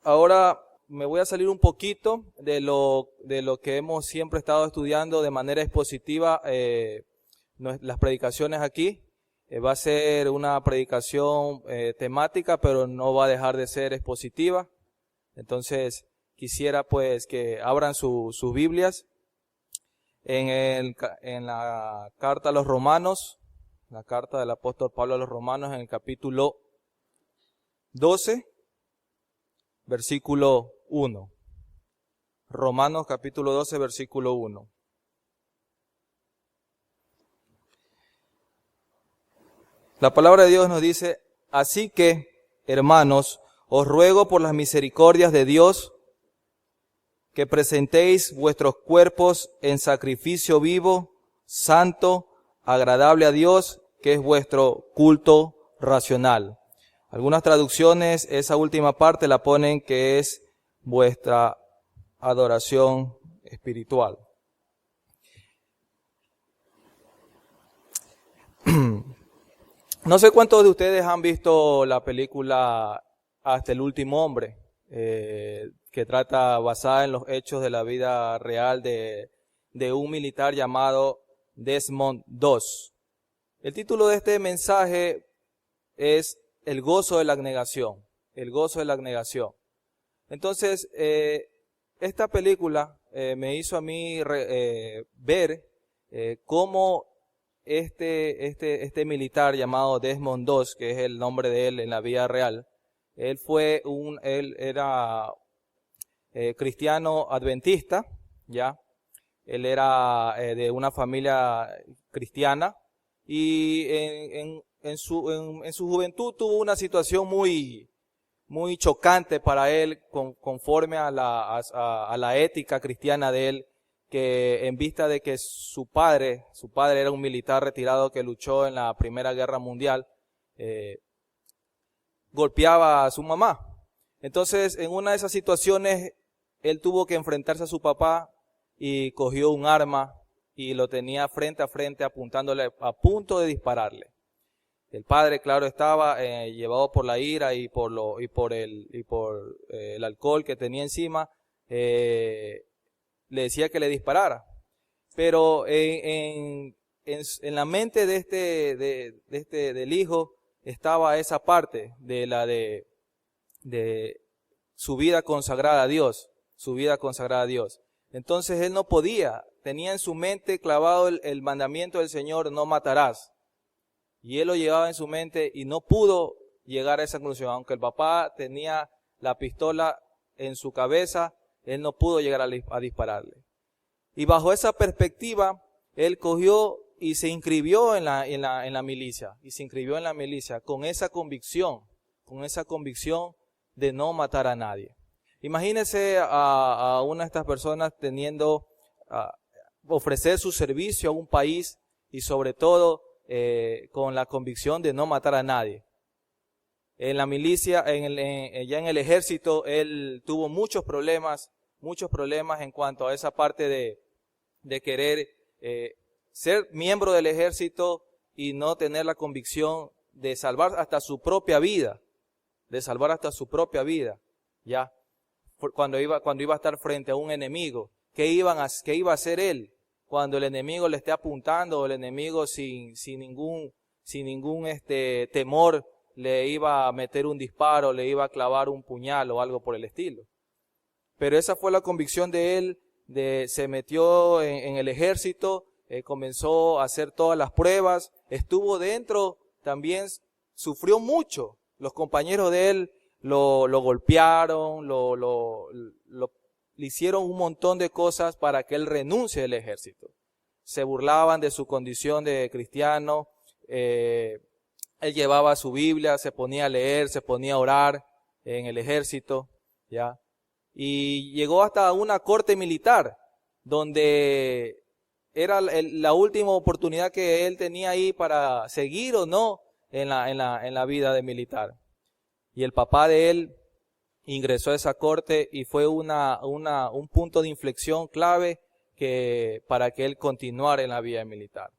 Ahora me voy a salir un poquito de lo que hemos siempre estado estudiando de manera expositiva, las predicaciones aquí. Va a ser una predicación temática, pero no va a dejar de ser expositiva. Entonces quisiera pues que abran sus Biblias en la carta a los Romanos, la carta del apóstol Pablo a los Romanos, en el capítulo 12. Versículo 1. Romanos capítulo 12, versículo 1. La palabra de Dios nos dice: así que, hermanos, os ruego por las misericordias de Dios que presentéis vuestros cuerpos en sacrificio vivo, santo, agradable a Dios, que es vuestro culto racional. Algunas traducciones, esa última parte la ponen que es vuestra adoración espiritual. No sé cuántos de ustedes han visto la película Hasta el último hombre, que trata, basada en los hechos de la vida real de un militar llamado Desmond Doss. El título de este mensaje es el gozo de la abnegación, el gozo de la abnegación. Entonces, esta película me hizo a mí ver cómo este militar llamado Desmond Doss, que es el nombre de él en la vida real, él era cristiano adventista, ya. Él era de una familia cristiana y en su juventud tuvo una situación muy chocante para él conforme a la ética cristiana de él, que en vista de que su padre era un militar retirado que luchó en la Primera Guerra Mundial, golpeaba a su mamá. Entonces, en una de esas situaciones, él tuvo que enfrentarse a su papá y cogió un arma y lo tenía frente a frente apuntándole a punto de dispararle. El padre, claro, estaba llevado por la ira y por el alcohol que tenía encima, le decía que le disparara. Pero en la mente del hijo estaba esa parte de su vida consagrada a Dios, su vida consagrada a Dios. Entonces él no podía, tenía en su mente clavado el mandamiento del Señor: no matarás. Y él lo llevaba en su mente y no pudo llegar a esa conclusión. Aunque el papá tenía la pistola en su cabeza, él no pudo llegar a dispararle. Y bajo esa perspectiva, él cogió y se inscribió en la milicia. Y se inscribió en la milicia con esa convicción de no matar a nadie. Imagínese a una de estas personas ofrecer su servicio a un país y sobre todo con la convicción de no matar a nadie. En la milicia, ya en el ejército, él tuvo muchos problemas en cuanto a esa parte de querer ser miembro del ejército y no tener la convicción de salvar hasta su propia vida, ya. Cuando iba a estar frente a un enemigo, ¿qué iba a hacer él? Cuando el enemigo le esté apuntando, o el enemigo sin ningún temor le iba a meter un disparo, le iba a clavar un puñal o algo por el estilo. Pero esa fue la convicción de él, se metió en el ejército, comenzó a hacer todas las pruebas, estuvo dentro, también sufrió mucho. Los compañeros de él lo golpearon, le hicieron un montón de cosas para que él renuncie al ejército. Se burlaban de su condición de cristiano. Él llevaba su Biblia, se ponía a leer, se ponía a orar en el ejército, ¿ya? Y llegó hasta una corte militar, donde era la última oportunidad que él tenía ahí para seguir o no en la vida de militar. Y el papá de él ingresó a esa corte y fue un punto de inflexión clave para que él continuara en la vida militar.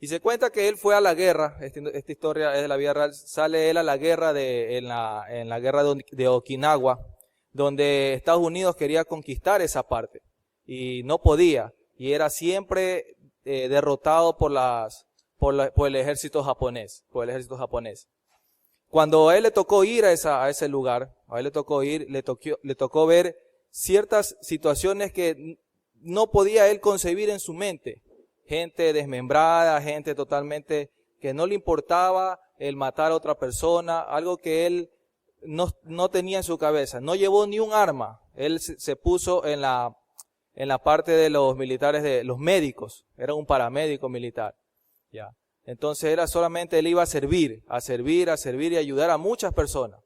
Y se cuenta que él fue a la guerra, esta historia es de la vida real, sale él a la guerra en la guerra de Okinawa, donde Estados Unidos quería conquistar esa parte y no podía, y era siempre derrotado por el ejército japonés, Cuando a él le tocó ir a ese lugar, a él le tocó ver ciertas situaciones que no podía él concebir en su mente. Gente desmembrada, gente totalmente que no le importaba el matar a otra persona, algo que él no tenía en su cabeza. No llevó ni un arma. Él se puso en la parte de los militares, de los médicos. Era un paramédico militar. Ya. Entonces él iba a servir y ayudar a muchas personas.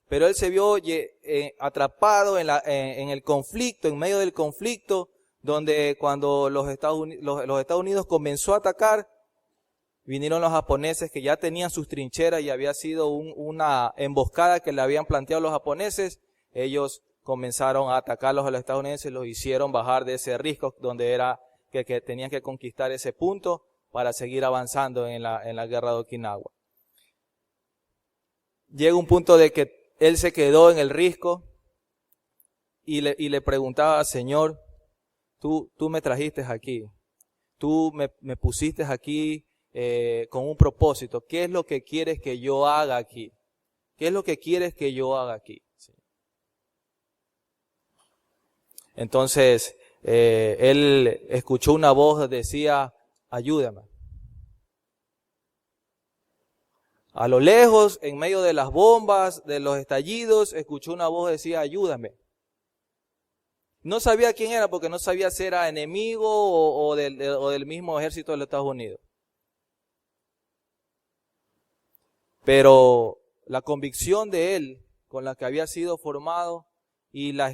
Pero él se vio atrapado en el conflicto, en medio del conflicto, donde cuando los Estados Unidos comenzó a atacar, vinieron los japoneses que ya tenían sus trincheras y había sido una emboscada que le habían planteado los japoneses. Ellos comenzaron a atacarlos a los estadounidenses y los hicieron bajar de ese risco donde era que tenían que conquistar ese punto para seguir avanzando en la guerra de Okinawa. Llega un punto de que él se quedó en el risco y le preguntaba: Señor, tú me trajiste aquí, tú me pusiste aquí con un propósito. ¿Qué es lo que quieres que yo haga aquí? ¿Qué es lo que quieres que yo haga aquí? Sí. Entonces, él escuchó una voz que decía: ayúdame. A lo lejos, en medio de las bombas, de los estallidos, escuchó una voz que decía: ayúdame. No sabía quién era, porque no sabía si era enemigo o del mismo ejército de los Estados Unidos. Pero la convicción de él, con la que había sido formado, y la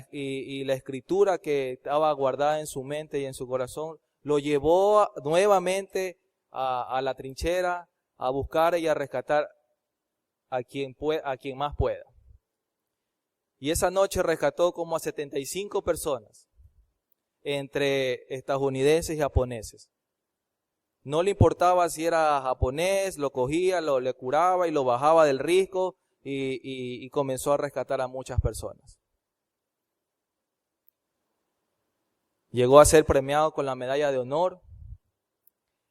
escritura que estaba guardada en su mente y en su corazón, lo llevó nuevamente a la trinchera, a buscar y a rescatar a quien más pueda. Y esa noche rescató como a 75 personas, entre estadounidenses y japoneses. No le importaba si era japonés, lo cogía, le curaba y lo bajaba del risco y comenzó a rescatar a muchas personas. Llegó a ser premiado con la medalla de honor,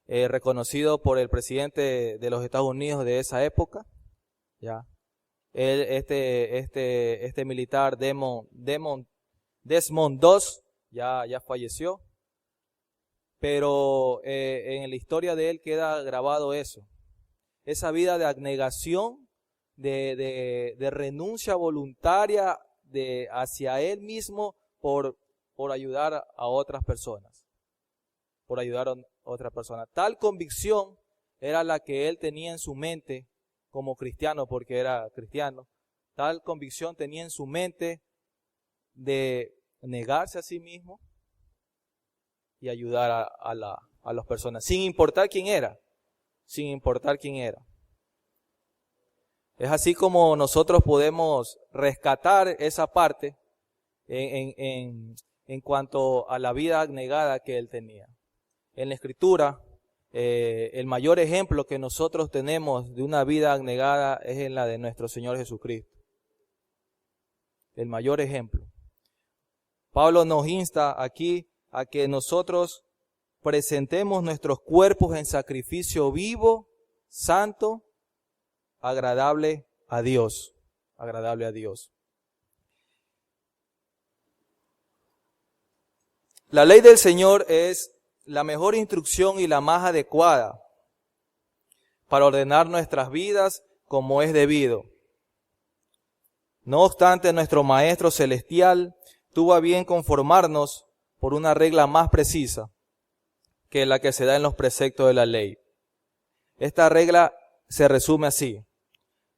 reconocido por el presidente de los Estados Unidos de esa época. Ya. Este militar Desmond II ya falleció, pero en la historia de él queda grabado eso, esa vida de abnegación, de renuncia voluntaria hacia él mismo por ayudar a otras personas, Tal convicción era la que él tenía en su mente como cristiano, porque era cristiano. Tal convicción tenía en su mente de negarse a sí mismo y ayudar a las personas, sin importar quién era. Es así como nosotros podemos rescatar esa parte en cuanto a la vida abnegada que él tenía. En la Escritura, el mayor ejemplo que nosotros tenemos de una vida abnegada es en la de nuestro Señor Jesucristo. El mayor ejemplo. Pablo nos insta aquí a que nosotros presentemos nuestros cuerpos en sacrificio vivo, santo, agradable a Dios. La ley del Señor es la mejor instrucción y la más adecuada para ordenar nuestras vidas como es debido. No obstante, nuestro Maestro Celestial tuvo a bien conformarnos por una regla más precisa que la que se da en los preceptos de la ley. Esta regla se resume así: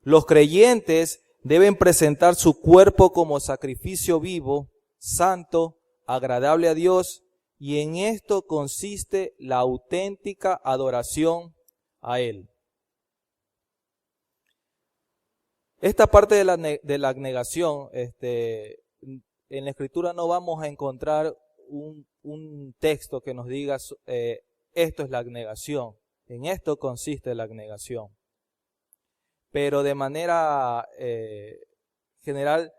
los creyentes deben presentar su cuerpo como sacrificio vivo, santo, agradable a Dios, y en esto consiste la auténtica adoración a Él. Esta parte de la abnegación, en la Escritura no vamos a encontrar un texto que nos diga esto es la abnegación. En esto consiste la abnegación. Pero de manera general,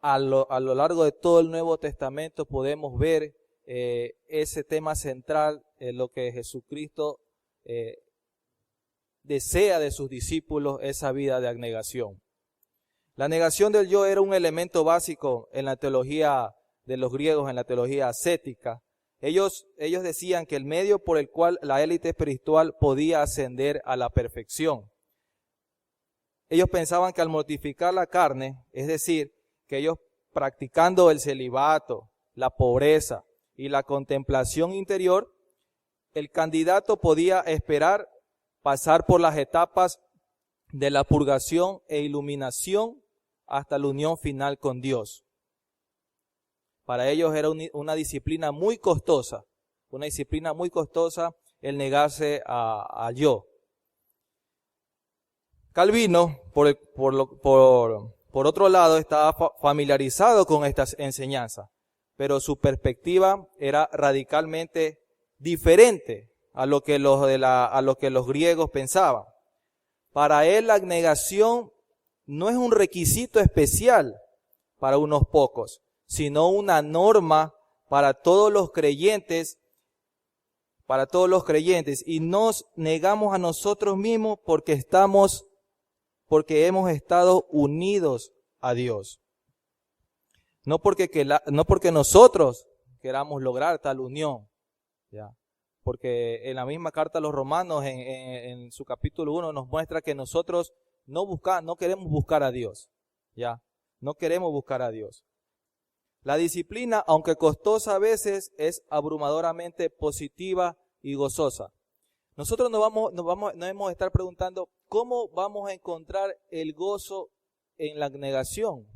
a lo largo de todo el Nuevo Testamento podemos ver ese tema central en lo que Jesucristo desea de sus discípulos, esa vida de abnegación. La negación del yo era un elemento básico en la teología de los griegos, en la teología ascética. Ellos decían que el medio por el cual la élite espiritual podía ascender a la perfección. Ellos pensaban que al mortificar la carne, es decir, que ellos practicando el celibato, la pobreza y la contemplación interior, el candidato podía esperar pasar por las etapas de la purgación e iluminación hasta la unión final con Dios. Para ellos era una disciplina muy costosa el negarse al yo. Calvino, por otro lado, estaba familiarizado con estas enseñanzas, pero su perspectiva era radicalmente diferente a lo que los griegos pensaban. Para él la abnegación no es un requisito especial para unos pocos, sino una norma para todos los creyentes, y nos negamos a nosotros mismos porque hemos estado unidos a Dios. No porque nosotros queramos lograr tal unión, ¿ya? Porque en la misma carta a los Romanos, en su capítulo 1, nos muestra que nosotros no queremos buscar a Dios, ¿ya? No queremos buscar a Dios. La disciplina, aunque costosa a veces, es abrumadoramente positiva y gozosa. Nosotros nos debemos estar preguntando, ¿cómo vamos a encontrar el gozo en la abnegación?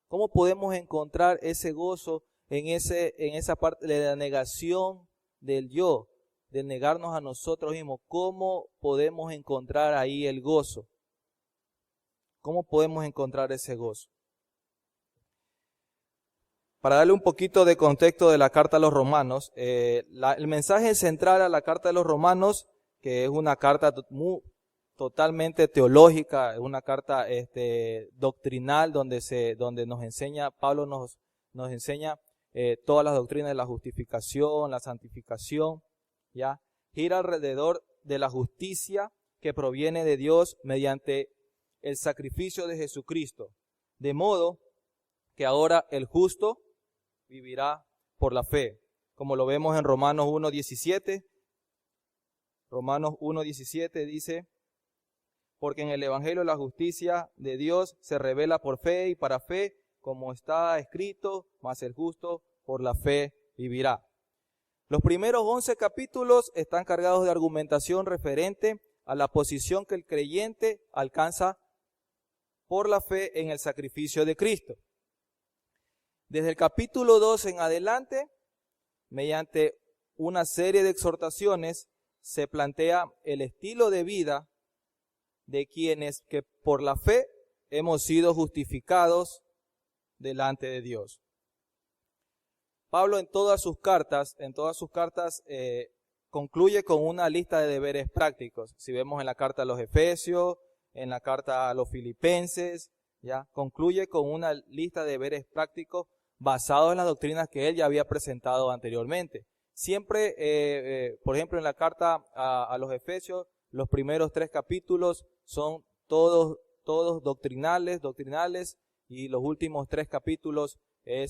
¿Cómo podemos encontrar ese gozo en esa parte de la negación del yo, de negarnos a nosotros mismos? ¿Cómo podemos encontrar ahí el gozo? ¿Cómo podemos encontrar ese gozo? Para darle un poquito de contexto de la carta a los Romanos, el mensaje central a la carta de los Romanos, que es una carta totalmente teológica, es una carta doctrinal donde nos enseña, Pablo nos enseña todas las doctrinas de la justificación, la santificación, ¿ya? Gira alrededor de la justicia que proviene de Dios mediante el sacrificio de Jesucristo, de modo que ahora el justo vivirá por la fe, como lo vemos en Romanos 1:17. Romanos 1:17 dice: porque en el Evangelio la justicia de Dios se revela por fe y para fe, como está escrito, mas el justo por la fe vivirá. Los primeros 11 capítulos están cargados de argumentación referente a la posición que el creyente alcanza por la fe en el sacrificio de Cristo. Desde el capítulo 2 en adelante, mediante una serie de exhortaciones, se plantea el estilo de vida de quienes que por la fe hemos sido justificados delante de Dios. Pablo en todas sus cartas concluye con una lista de deberes prácticos. Si vemos en la carta a los Efesios, en la carta a los Filipenses, ya concluye con una lista de deberes prácticos basados en las doctrinas que él ya había presentado anteriormente. Siempre, por ejemplo, en la carta a los Efesios, los primeros 3 capítulos son todos doctrinales, y los últimos 3 capítulos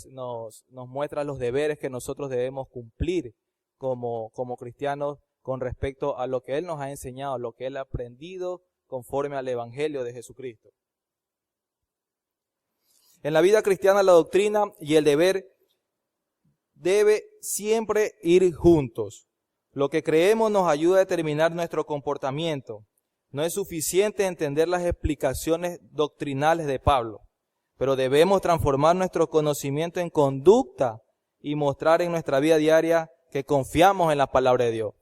nos muestran los deberes que nosotros debemos cumplir como cristianos con respecto a lo que él nos ha enseñado, lo que él ha aprendido conforme al Evangelio de Jesucristo. En la vida cristiana la doctrina y el deber debe siempre ir juntos. Lo que creemos nos ayuda a determinar nuestro comportamiento. No es suficiente entender las explicaciones doctrinales de Pablo, pero debemos transformar nuestro conocimiento en conducta y mostrar en nuestra vida diaria que confiamos en la palabra de Dios.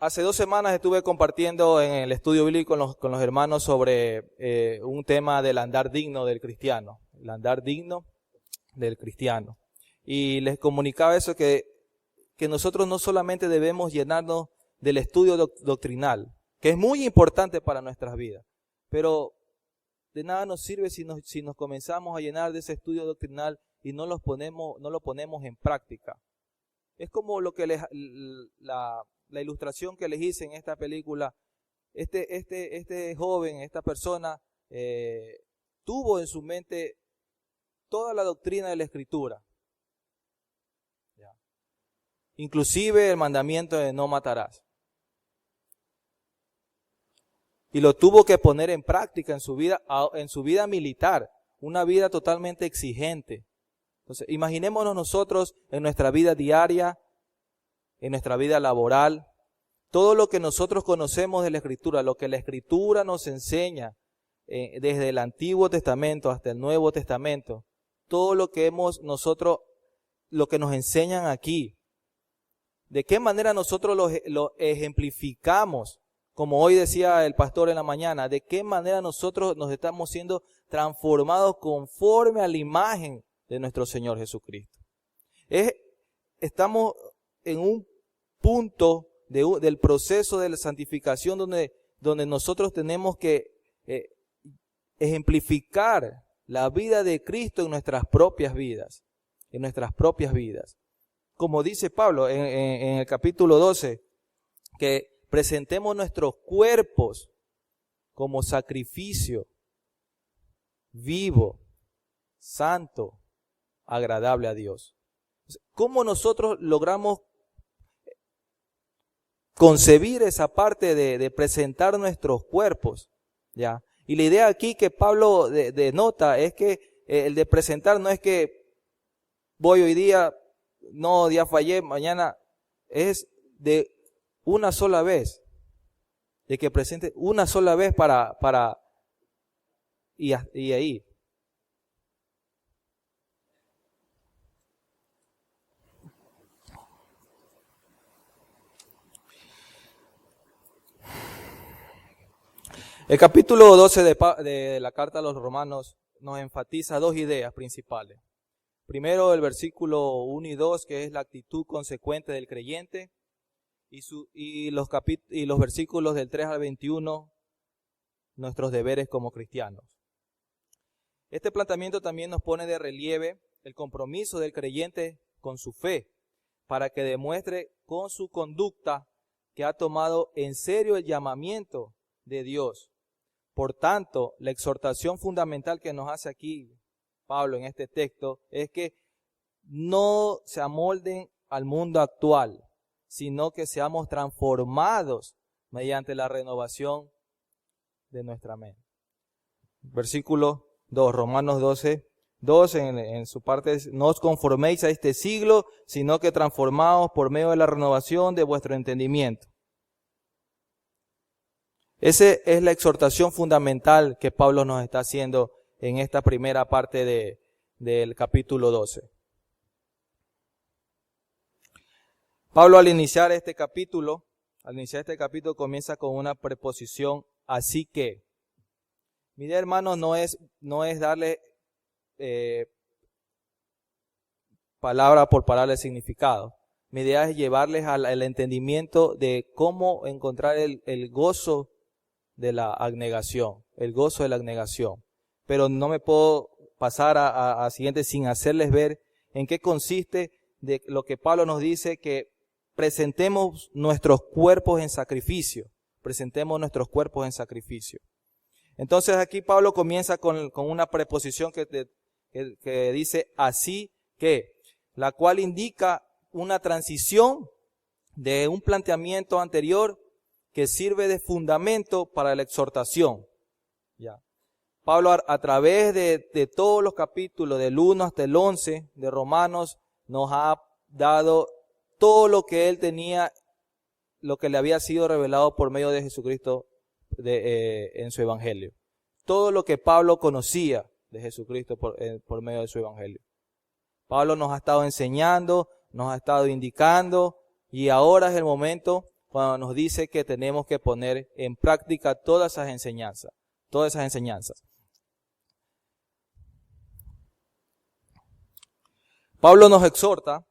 Hace 2 semanas estuve compartiendo en el estudio bíblico con los hermanos sobre un tema del andar digno del cristiano. El andar digno del cristiano. Y les comunicaba eso, que que nosotros no solamente debemos llenarnos del estudio doctrinal, que es muy importante para nuestras vidas, pero de nada nos sirve si nos comenzamos a llenar de ese estudio doctrinal y no lo ponemos en práctica. Es como lo que la ilustración que les hice en esta película. Este joven, esta persona, tuvo en su mente toda la doctrina de la Escritura. ¿Ya? Inclusive el mandamiento de no matarás. Y lo tuvo que poner en práctica en su vida militar, una vida totalmente exigente. Entonces, imaginémonos nosotros en nuestra vida diaria, en nuestra vida laboral, todo lo que nosotros conocemos de la Escritura, lo que la Escritura nos enseña, desde el Antiguo Testamento hasta el Nuevo Testamento, todo lo que lo que nos enseñan aquí, de qué manera nosotros lo ejemplificamos, como hoy decía el pastor en la mañana, de qué manera nosotros nos estamos siendo transformados conforme a la imagen de nuestro Señor Jesucristo. Estamos en un punto del proceso de la santificación donde nosotros tenemos que ejemplificar la vida de Cristo en nuestras propias vidas, Como dice Pablo en el capítulo 12, que presentemos nuestros cuerpos como sacrificio vivo, santo, agradable a Dios. ¿Cómo nosotros logramos concebir esa parte de presentar nuestros cuerpos? ¿Ya? Y la idea aquí que Pablo denota es que el de presentar no es que voy hoy día, no, día fallé, mañana, es de una sola vez, de que presente una sola vez y ahí. El capítulo 12 de la carta a los Romanos nos enfatiza dos ideas principales. Primero, el versículo 1 y 2, que es la actitud consecuente del creyente, y los versículos del 3 al 21, nuestros deberes como cristianos. Este planteamiento también nos pone de relieve el compromiso del creyente con su fe, para que demuestre con su conducta que ha tomado en serio el llamamiento de Dios. Por tanto, la exhortación fundamental que nos hace aquí Pablo en este texto es que no se amolden al mundo actual, sino que seamos transformados mediante la renovación de nuestra mente. Versículo 2, Romanos 12, en su parte es: no os conforméis a este siglo, sino que transformaos por medio de la renovación de vuestro entendimiento. Esa es la exhortación fundamental que Pablo nos está haciendo en esta primera parte del capítulo 12. Pablo al iniciar este capítulo comienza con una preposición así que. Mi idea, hermanos, no es darle palabra por palabra el significado. Mi idea es llevarles al entendimiento de cómo encontrar el gozo de la abnegación, Pero no me puedo pasar a siguiente sin hacerles ver en qué consiste de lo que Pablo nos dice, que presentemos nuestros cuerpos en sacrificio. Entonces aquí Pablo comienza con una preposición que dice así que, la cual indica una transición de un planteamiento anterior que sirve de fundamento para la exhortación. Ya. Pablo a través de todos los capítulos, del 1 hasta el 11 de Romanos, nos ha dado todo lo que él tenía, lo que le había sido revelado por medio de Jesucristo en su evangelio. Todo lo que Pablo conocía de Jesucristo por medio de su evangelio. Pablo nos ha estado enseñando, nos ha estado indicando, y ahora es el momento cuando nos dice que tenemos que poner en práctica todas esas enseñanzas. Pablo nos exhorta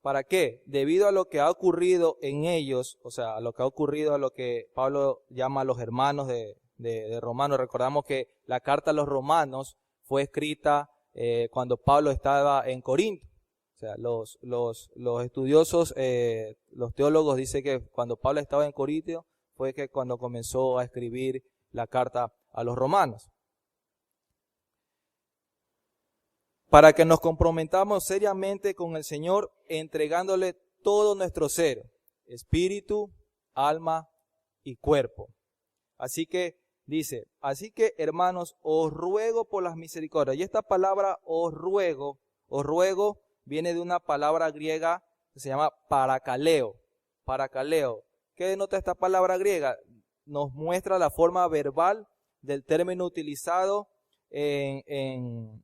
¿Para qué? Debido a lo que ha ocurrido en ellos, o sea, a lo que ha ocurrido, a lo que Pablo llama a los hermanos de Romanos. Recordamos que la carta a los romanos fue escrita cuando Pablo estaba en Corinto. O sea, los estudiosos, los teólogos dicen que cuando Pablo estaba en Corinto fue que cuando comenzó a escribir la carta a los romanos. Para que nos comprometamos seriamente con el Señor, entregándole todo nuestro ser, espíritu, alma y cuerpo. Así que dice, así que hermanos, os ruego por las misericordias. Y esta palabra os ruego, viene de una palabra griega que se llama parakaleo. Parakaleo. ¿Qué denota esta palabra griega? Nos muestra la forma verbal del término utilizado en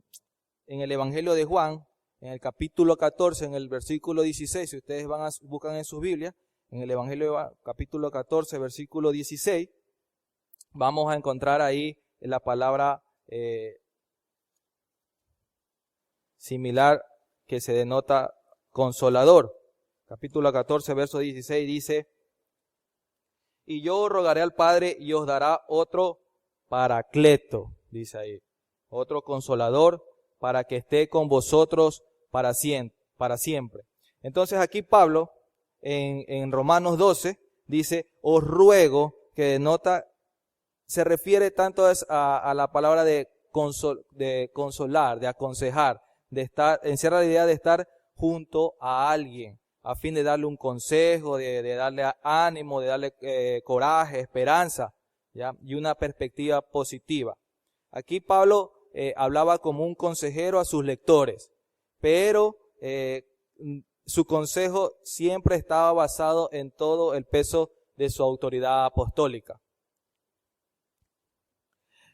el Evangelio de Juan, en el capítulo 14, en el versículo 16. Si ustedes buscan en sus Biblias, en el Evangelio de Juan, capítulo 14, versículo 16, vamos a encontrar ahí la palabra similar que se denota consolador. Capítulo 14, verso 16 dice, y yo rogaré al Padre y os dará otro paracleto, dice ahí, otro consolador para que esté con vosotros para siempre. Entonces aquí Pablo en Romanos 12 dice, os ruego, que denota, se refiere tanto a la palabra de consolar, de aconsejar, de estar, encierra la idea de estar junto a alguien, a fin de darle un consejo, de darle ánimo, de darle coraje, esperanza, ¿ya? Y una perspectiva positiva. Aquí Pablo hablaba como un consejero a sus lectores, pero su consejo siempre estaba basado en todo el peso de su autoridad apostólica.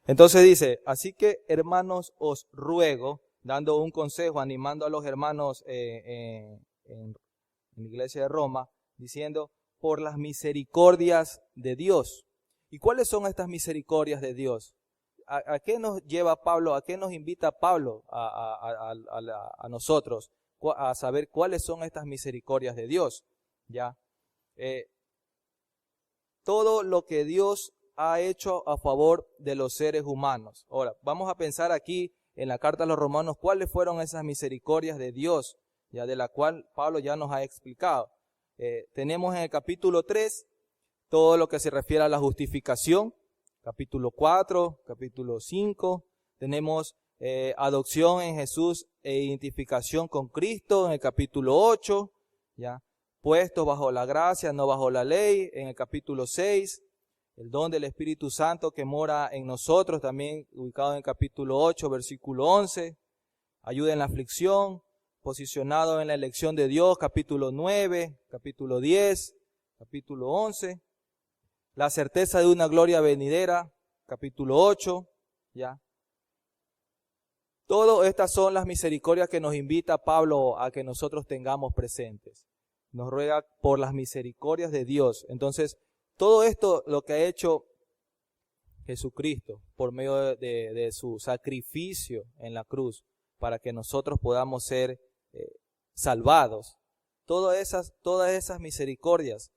Entonces dice, así que hermanos os ruego, dando un consejo, animando a los hermanos en la iglesia de Roma, diciendo, por las misericordias de Dios. ¿Y cuáles son estas misericordias de Dios? ¿A qué nos lleva Pablo? ¿A qué nos invita Pablo a nosotros? A saber cuáles son estas misericordias de Dios. ¿Ya? Todo lo que Dios ha hecho a favor de los seres humanos. Ahora, vamos a pensar aquí en la carta a los romanos cuáles fueron esas misericordias de Dios, ya de la cual Pablo ya nos ha explicado. Tenemos en el capítulo 3 todo lo que se refiere a la justificación. Capítulo 4, capítulo 5, tenemos adopción en Jesús e identificación con Cristo en el capítulo 8, ¿ya? Puestos bajo la gracia, no bajo la ley, en el capítulo 6, el don del Espíritu Santo que mora en nosotros, también ubicado en el capítulo 8, versículo 11, ayuda en la aflicción, posicionado en la elección de Dios, capítulo 9, capítulo 10, capítulo 11, la certeza de una gloria venidera, capítulo 8, ¿ya? Todas estas son las misericordias que nos invita Pablo a que nosotros tengamos presentes. Nos ruega por las misericordias de Dios. Entonces, todo esto lo que ha hecho Jesucristo por medio de su sacrificio en la cruz para que nosotros podamos ser salvados. Todas esas misericordias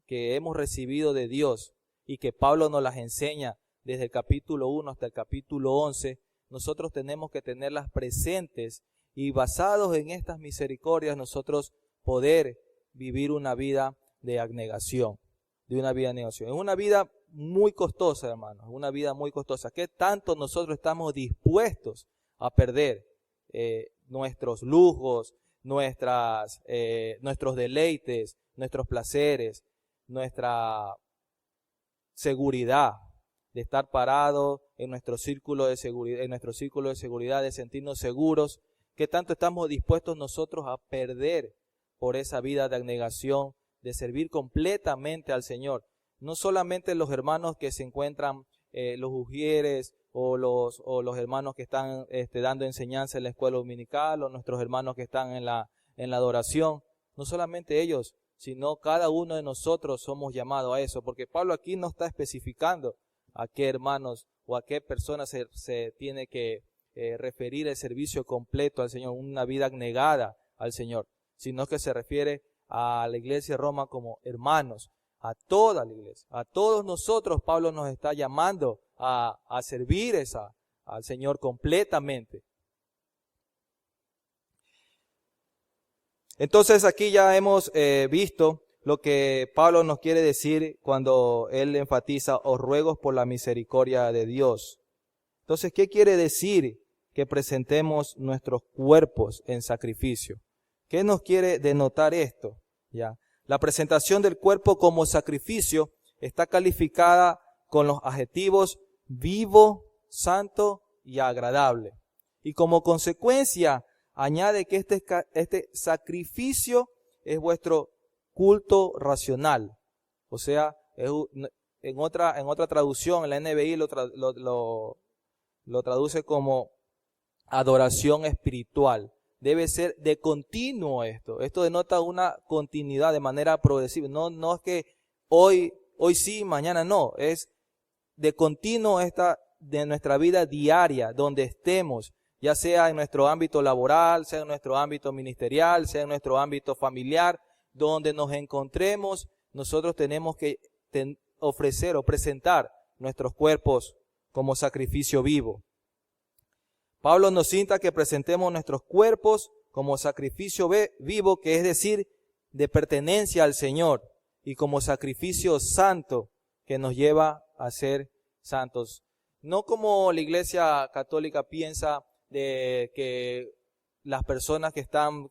que hemos recibido de Dios y que Pablo nos las enseña desde el capítulo 1 hasta el capítulo 11, nosotros tenemos que tenerlas presentes y basados en estas misericordias nosotros poder vivir una vida de abnegación, Es una vida muy costosa, hermanos, una vida muy costosa. ¿Qué tanto nosotros estamos dispuestos a perder nuestros lujos, nuestros deleites, nuestros placeres, nuestra seguridad de estar parado en nuestro círculo de seguridad, de sentirnos seguros? ¿Qué tanto estamos dispuestos nosotros a perder por esa vida de abnegación, de servir completamente al Señor? No solamente los hermanos que se encuentran, los ujieres o los hermanos que están dando enseñanza en la escuela dominical, o nuestros hermanos que están en la adoración, no solamente ellos, sino cada uno de nosotros somos llamados a eso, porque Pablo aquí no está especificando a qué hermanos o a qué personas se tiene que referir el servicio completo al Señor, una vida abnegada al Señor, sino que se refiere a la iglesia de Roma como hermanos, a toda la iglesia, a todos nosotros. Pablo nos está llamando a servir al Señor completamente. Entonces aquí ya hemos visto lo que Pablo nos quiere decir cuando él enfatiza: os ruego por la misericordia de Dios. Entonces, ¿qué quiere decir que presentemos nuestros cuerpos en sacrificio? ¿Qué nos quiere denotar esto? ¿Ya? La presentación del cuerpo como sacrificio está calificada con los adjetivos vivo, santo y agradable. Y como consecuencia añade que este sacrificio es vuestro culto racional. O sea, en otra traducción, en la NBI lo traduce como adoración espiritual. Debe ser de continuo esto. Esto denota una continuidad de manera progresiva. No es que hoy sí, mañana no. Es de continuo de nuestra vida diaria, donde estemos, ya sea en nuestro ámbito laboral, sea en nuestro ámbito ministerial, sea en nuestro ámbito familiar, donde nos encontremos, nosotros tenemos que ofrecer o presentar nuestros cuerpos como sacrificio vivo. Pablo nos insta que presentemos nuestros cuerpos como sacrificio vivo, que es decir, de pertenencia al Señor, y como sacrificio santo que nos lleva a ser santos. No como la Iglesia Católica piensa de que las personas que están,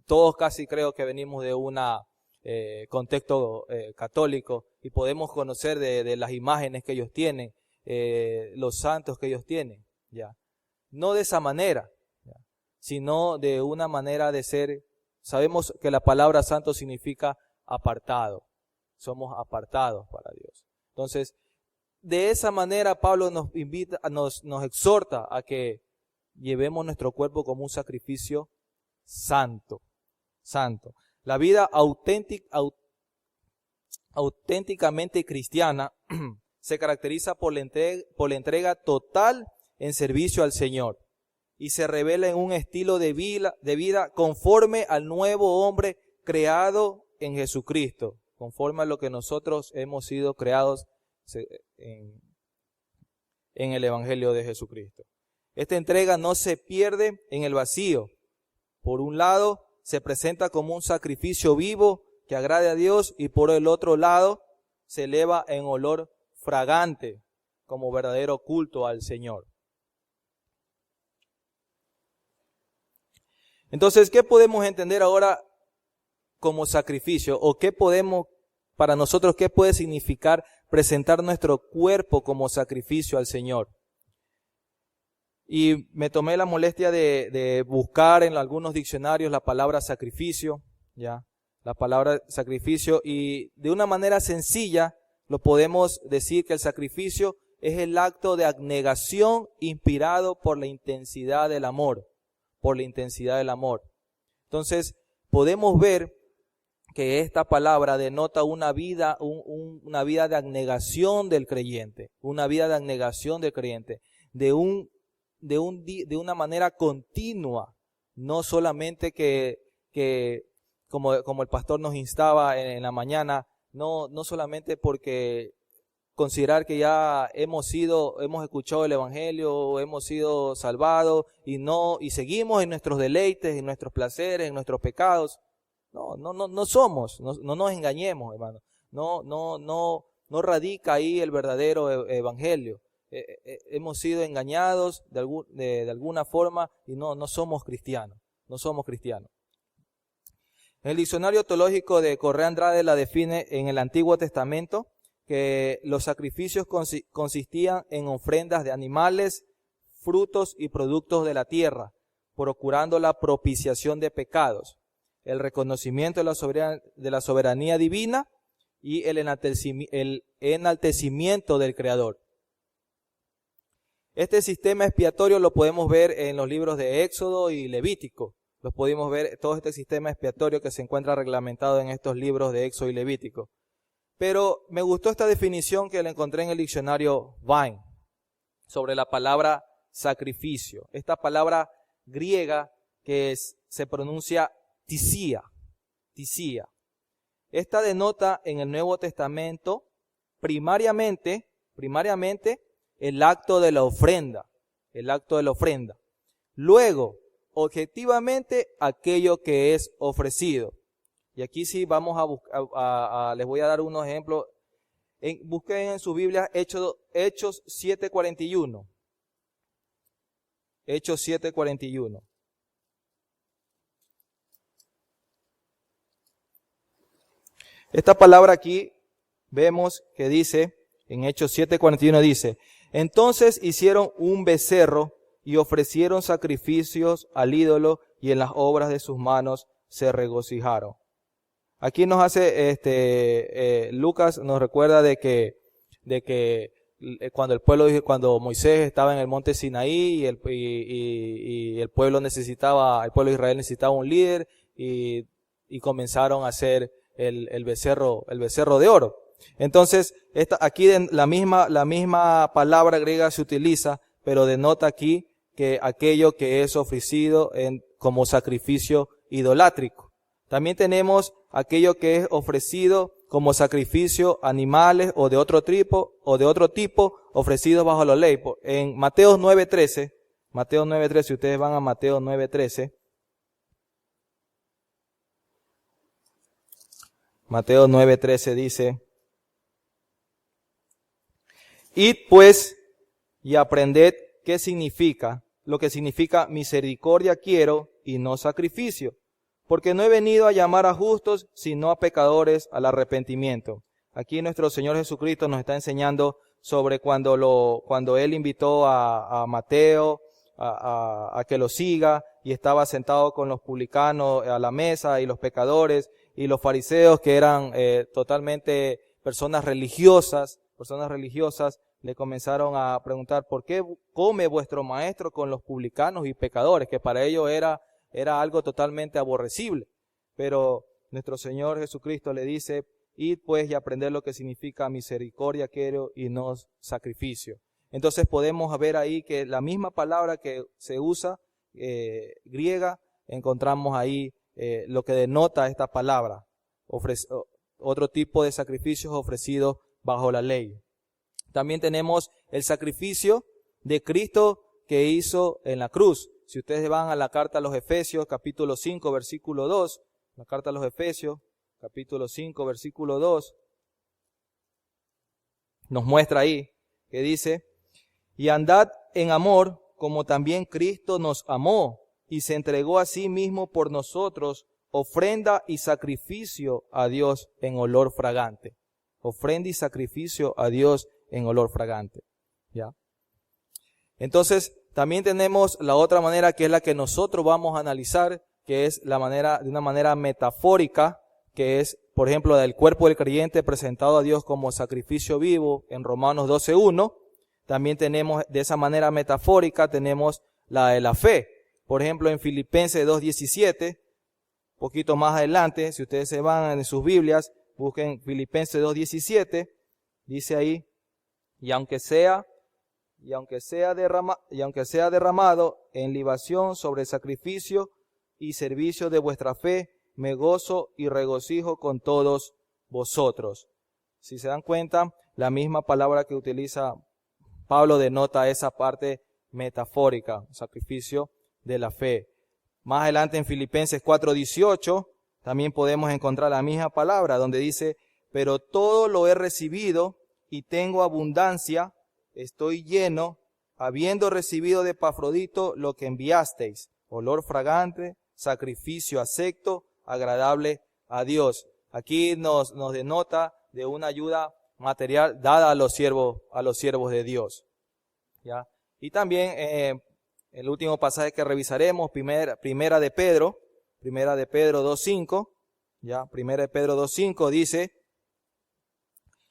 todos casi creo que venimos de un contexto católico y podemos conocer de las imágenes que ellos tienen, los santos que ellos tienen. Ya. No de esa manera, ya, sino de una manera de ser. Sabemos que la palabra santo significa apartado. Somos apartados para Dios. Entonces, de esa manera Pablo nos invita, nos exhorta a que llevemos nuestro cuerpo como un sacrificio santo. Santo. La vida auténticamente cristiana se caracteriza por la entrega total en servicio al Señor y se revela en un estilo de vida conforme al nuevo hombre creado en Jesucristo, conforme a lo que nosotros hemos sido creados en el Evangelio de Jesucristo. Esta entrega no se pierde en el vacío. Por un lado, se presenta como un sacrificio vivo que agrade a Dios, y por el otro lado, se eleva en olor fragante como verdadero culto al Señor. Entonces, ¿qué podemos entender ahora como sacrificio? ¿O qué podemos, para nosotros, qué puede significar presentar nuestro cuerpo como sacrificio al Señor? Y me tomé la molestia de buscar en algunos diccionarios la palabra sacrificio, ya, la palabra sacrificio, y de una manera sencilla lo podemos decir que el sacrificio es el acto de abnegación inspirado por la intensidad del amor, Entonces, podemos ver que esta palabra denota una vida de abnegación del creyente, de una manera continua, no solamente que como el pastor nos instaba en la mañana, no solamente porque considerar que ya hemos escuchado el Evangelio, hemos sido salvados y seguimos en nuestros deleites, en nuestros placeres, en nuestros pecados. No nos engañemos, hermano. No radica ahí el verdadero evangelio. Hemos sido engañados de alguna forma y no somos cristianos. El diccionario teológico de Correa Andrade la define en el Antiguo Testamento que los sacrificios consistían en ofrendas de animales, frutos y productos de la tierra, procurando la propiciación de pecados, el reconocimiento de la soberanía divina y el enaltecimiento del Creador. Este sistema expiatorio lo podemos ver en los libros de Éxodo y Levítico. Los podemos ver, todo este sistema expiatorio que se encuentra reglamentado en estos libros de Éxodo y Levítico. Pero me gustó esta definición que la encontré en el diccionario Vine sobre la palabra sacrificio. Esta palabra griega que se pronuncia tisía. Esta denota en el Nuevo Testamento primariamente el acto de la ofrenda. Luego, objetivamente, aquello que es ofrecido. Y aquí sí vamos a buscar, les voy a dar unos ejemplos. Busquen en su Biblia Hechos 7:41. Hechos 7:41. Esta palabra aquí vemos que dice, en Hechos 7:41 dice, entonces hicieron un becerro y ofrecieron sacrificios al ídolo y en las obras de sus manos se regocijaron. Aquí nos hace, Lucas nos recuerda de que cuando Moisés estaba en el monte Sinaí y el pueblo de Israel necesitaba un líder y comenzaron a hacer el becerro de oro. Entonces, aquí la misma palabra griega se utiliza, pero denota aquí que aquello que es ofrecido como sacrificio idolátrico. También tenemos aquello que es ofrecido como sacrificio animales o de otro tipo ofrecidos bajo la ley. En Mateo 9:13, si ustedes van a Mateo 9:13, Mateo 9:13 dice, id pues y aprended lo que significa misericordia quiero y no sacrificio, porque no he venido a llamar a justos, sino a pecadores al arrepentimiento. Aquí nuestro Señor Jesucristo nos está enseñando sobre cuando Él invitó a Mateo a que lo siga y estaba sentado con los publicanos a la mesa y los pecadores y los fariseos que eran totalmente personas religiosas, le comenzaron a preguntar, ¿por qué come vuestro maestro con los publicanos y pecadores? Que para ellos era algo totalmente aborrecible. Pero nuestro Señor Jesucristo le dice, id pues y aprender lo que significa misericordia quiero y no sacrificio. Entonces podemos ver ahí que la misma palabra que se usa, griega, encontramos ahí lo que denota esta palabra, otro tipo de sacrificios ofrecidos bajo la ley. También tenemos el sacrificio de Cristo que hizo en la cruz. Si ustedes van a la carta a los Efesios, capítulo 5, versículo 2, la carta a los Efesios, capítulo 5, versículo 2, nos muestra ahí que dice, y andad en amor como también Cristo nos amó y se entregó a sí mismo por nosotros, ofrenda y sacrificio a Dios en olor fragante. Ofrenda y sacrificio a Dios en olor fragante. ¿Ya? Entonces, también tenemos la otra manera que es la que nosotros vamos a analizar, que es de una manera metafórica, que es, por ejemplo, del cuerpo del creyente presentado a Dios como sacrificio vivo en Romanos 12:1. También tenemos, de esa manera metafórica, tenemos la de la fe. Por ejemplo, en Filipenses 2:17, poquito más adelante, si ustedes se van en sus Biblias, busquen Filipenses 2:17, dice ahí, y aunque sea derramado en libación sobre sacrificio y servicio de vuestra fe, me gozo y regocijo con todos vosotros. Si se dan cuenta, la misma palabra que utiliza Pablo denota esa parte metafórica, sacrificio de la fe. Más adelante en Filipenses 4:18 también podemos encontrar la misma palabra donde dice, pero todo lo he recibido y tengo abundancia, estoy lleno, habiendo recibido de Epafrodito lo que enviasteis, olor fragante, sacrificio acepto, agradable a Dios. Aquí nos denota de una ayuda material dada a los siervos de Dios. ¿Ya? Y también el último pasaje que revisaremos, primera de Pedro 2:5, ¿ya? Primera de Pedro 2:5 dice,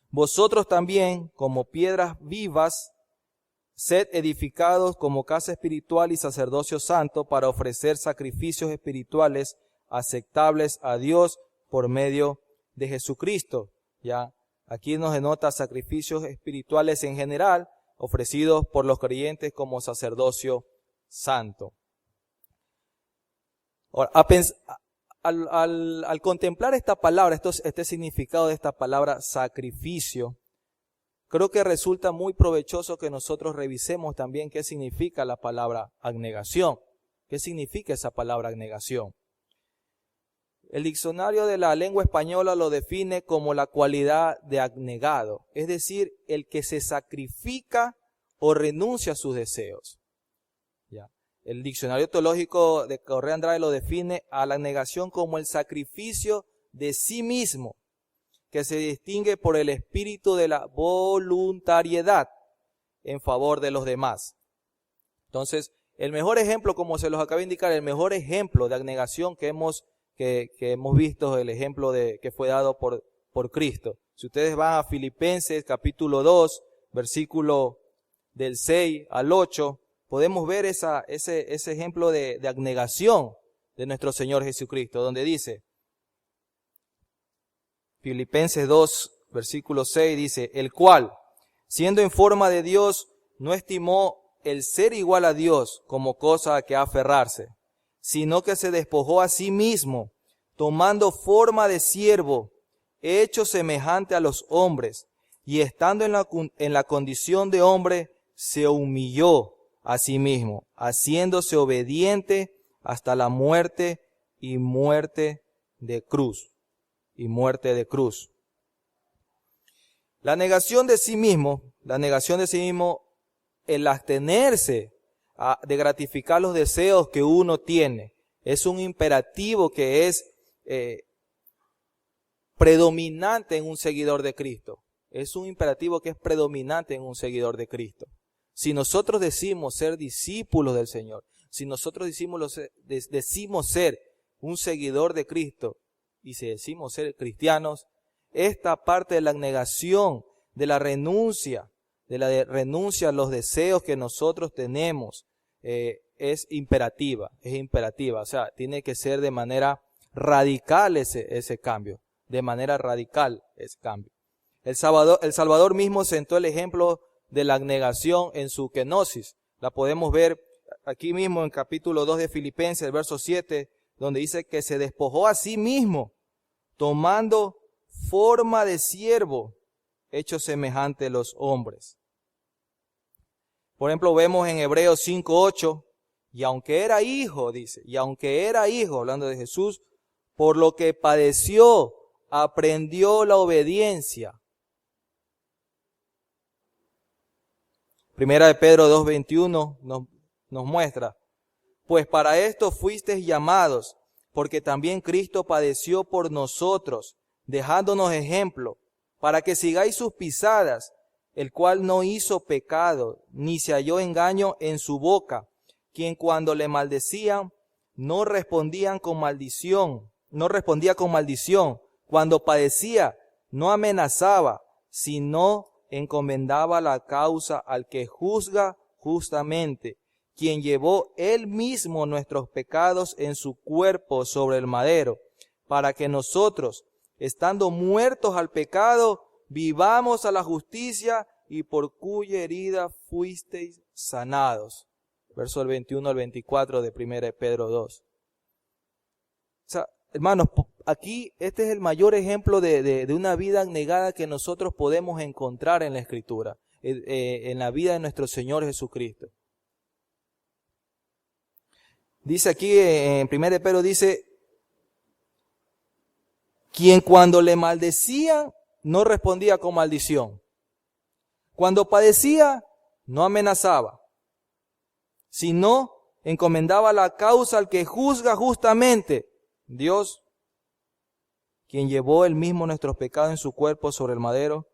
vosotros también, como piedras vivas, sed edificados como casa espiritual y sacerdocio santo para ofrecer sacrificios espirituales aceptables a Dios por medio de Jesucristo. ¿Ya? Aquí nos denota sacrificios espirituales en general, ofrecidos por los creyentes como sacerdocio santo. Ahora, Al contemplar esta palabra, este significado de esta palabra sacrificio, creo que resulta muy provechoso que nosotros revisemos también qué significa la palabra abnegación. ¿Qué significa esa palabra abnegación? El diccionario de la lengua española lo define como la cualidad de abnegado, es decir, el que se sacrifica o renuncia a sus deseos. ¿Ya? El diccionario teológico de Correa Andrade lo define a la abnegación como el sacrificio de sí mismo, que se distingue por el espíritu de la voluntariedad en favor de los demás. Entonces, el mejor ejemplo, como se los acabo de indicar, el mejor ejemplo de abnegación que hemos visto, el ejemplo que fue dado por Cristo. Si ustedes van a Filipenses capítulo 2, versículo del 6 al 8, podemos ver ese ejemplo de abnegación de nuestro Señor Jesucristo, donde dice, Filipenses 2, versículo 6, dice, el cual, siendo en forma de Dios, no estimó el ser igual a Dios como cosa a que aferrarse, sino que se despojó a sí mismo, tomando forma de siervo, hecho semejante a los hombres, y estando en la condición de hombre, se humilló a sí mismo, haciéndose obediente hasta la muerte y muerte de cruz. La negación de sí mismo, el abstenerse de gratificar los deseos que uno tiene, es un imperativo que es predominante en un seguidor de Cristo. Es un imperativo que es predominante en un seguidor de Cristo. Si nosotros decimos ser discípulos del Señor, si nosotros decimos ser un seguidor de Cristo y si decimos ser cristianos, esta parte de la negación, de la renuncia a los deseos que nosotros tenemos, es imperativa. O sea, tiene que ser de manera radical ese cambio, de manera radical ese cambio. El Salvador mismo sentó el ejemplo de la abnegación en su kenosis. La podemos ver aquí mismo en capítulo 2 de Filipenses, el verso 7, donde dice que se despojó a sí mismo, tomando forma de siervo, hecho semejante a los hombres. Por ejemplo, vemos en Hebreos 5:8, y aunque era hijo, dice, hablando de Jesús, por lo que padeció, aprendió la obediencia. Primera de Pedro 2:21 nos muestra, pues para esto fuisteis llamados, porque también Cristo padeció por nosotros, dejándonos ejemplo, para que sigáis sus pisadas, el cual no hizo pecado, ni se halló engaño en su boca, quien cuando le maldecían, no respondía con maldición, cuando padecía, no amenazaba, sino encomendaba la causa al que juzga justamente, quien llevó él mismo nuestros pecados en su cuerpo sobre el madero, para que nosotros, estando muertos al pecado, vivamos a la justicia, y por cuya herida fuisteis sanados. Verso del 21 al 24 de 1 Pedro 2. O sea, hermanos, aquí este es el mayor ejemplo de una vida abnegada que nosotros podemos encontrar en la Escritura, en la vida de nuestro Señor Jesucristo. Dice aquí en 1 Pedro, dice, quien cuando le maldecían no respondía con maldición. Cuando padecía no amenazaba, sino encomendaba la causa al que juzga justamente, Dios, quien llevó él mismo nuestros pecados en su cuerpo sobre el madero,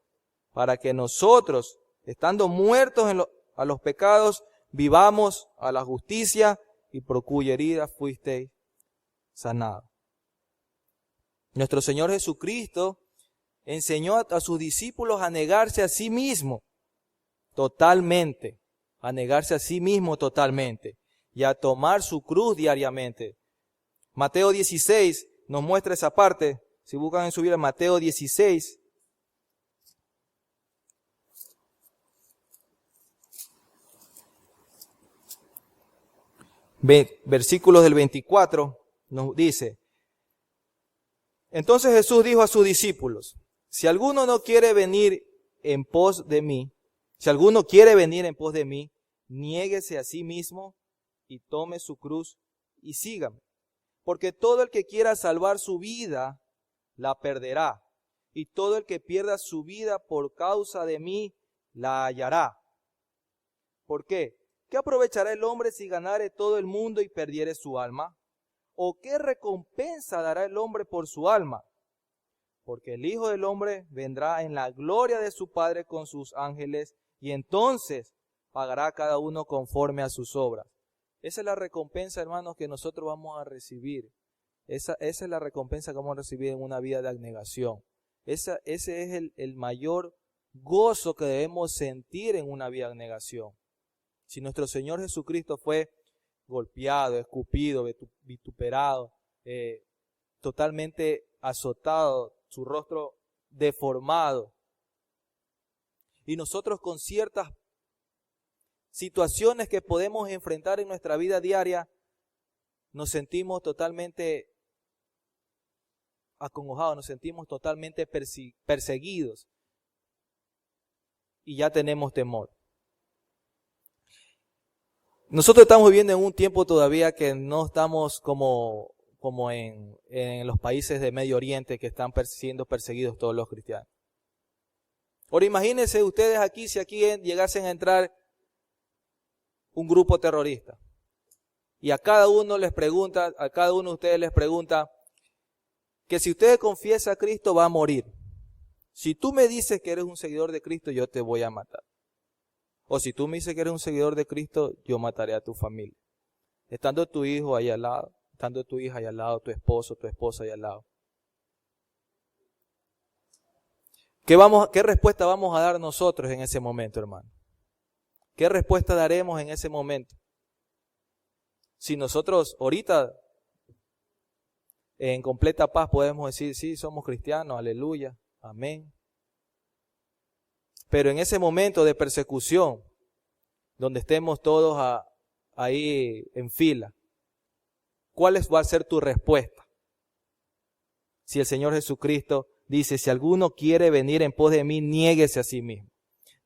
para que nosotros, estando muertos a los pecados, vivamos a la justicia, y por cuya herida fuisteis sanados. Nuestro Señor Jesucristo enseñó a sus discípulos a negarse a sí mismo totalmente, y a tomar su cruz diariamente. Mateo 16 nos muestra esa parte. Si buscan en su Biblia, Mateo 16. Versículos del 24 nos dice, Entonces Jesús dijo a sus discípulos, si alguno no quiere venir en pos de mí, si alguno quiere venir en pos de mí, niéguese a sí mismo y tome su cruz y sígame. Porque todo el que quiera salvar su vida, la perderá. Y todo el que pierda su vida por causa de mí, la hallará. ¿Por qué? ¿Qué aprovechará el hombre si ganare todo el mundo y perdiere su alma? ¿O qué recompensa dará el hombre por su alma? Porque el Hijo del Hombre vendrá en la gloria de su Padre con sus ángeles, y entonces pagará a cada uno conforme a sus obras. Esa es la recompensa, hermanos, que nosotros vamos a recibir. Esa es la recompensa que vamos a recibir en una vida de abnegación. Ese es el mayor gozo que debemos sentir en una vida de abnegación. Si nuestro Señor Jesucristo fue golpeado, escupido, vituperado, totalmente azotado, su rostro deformado, y nosotros con ciertas situaciones que podemos enfrentar en nuestra vida diaria, nos sentimos totalmente acongojados, nos sentimos totalmente perseguidos y ya tenemos temor. Nosotros estamos viviendo en un tiempo todavía que no estamos como en los países de Medio Oriente que están siendo perseguidos todos los cristianos. Ahora imagínense ustedes aquí, si aquí llegasen a entrar un grupo terrorista y a cada uno de ustedes les pregunta que si usted confiesa a Cristo va a morir. Si tú me dices que eres un seguidor de Cristo, yo te voy a matar. O si tú me dices que eres un seguidor de Cristo, yo mataré a tu familia. Estando tu hijo ahí al lado, estando tu hija ahí al lado, tu esposo, tu esposa ahí al lado. ¿Qué respuesta vamos a dar nosotros en ese momento, hermano? ¿Qué respuesta daremos en ese momento? Si nosotros ahorita en completa paz podemos decir, sí, somos cristianos, aleluya, amén. Pero en ese momento de persecución, donde estemos todos ahí en fila, ¿cuál va a ser tu respuesta? Si el Señor Jesucristo dice, si alguno quiere venir en pos de mí, niéguese a sí mismo,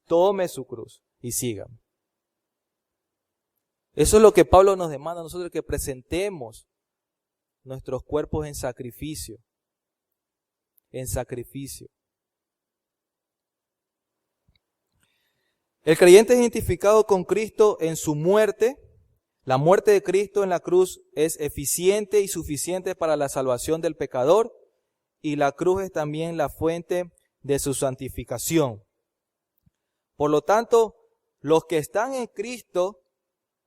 tome su cruz y sígame. Eso es lo que Pablo nos demanda a nosotros, que presentemos nuestros cuerpos en sacrificio. En sacrificio. El creyente es identificado con Cristo en su muerte. La muerte de Cristo en la cruz es eficiente y suficiente para la salvación del pecador, y la cruz es también la fuente de su santificación. Por lo tanto, los que están en Cristo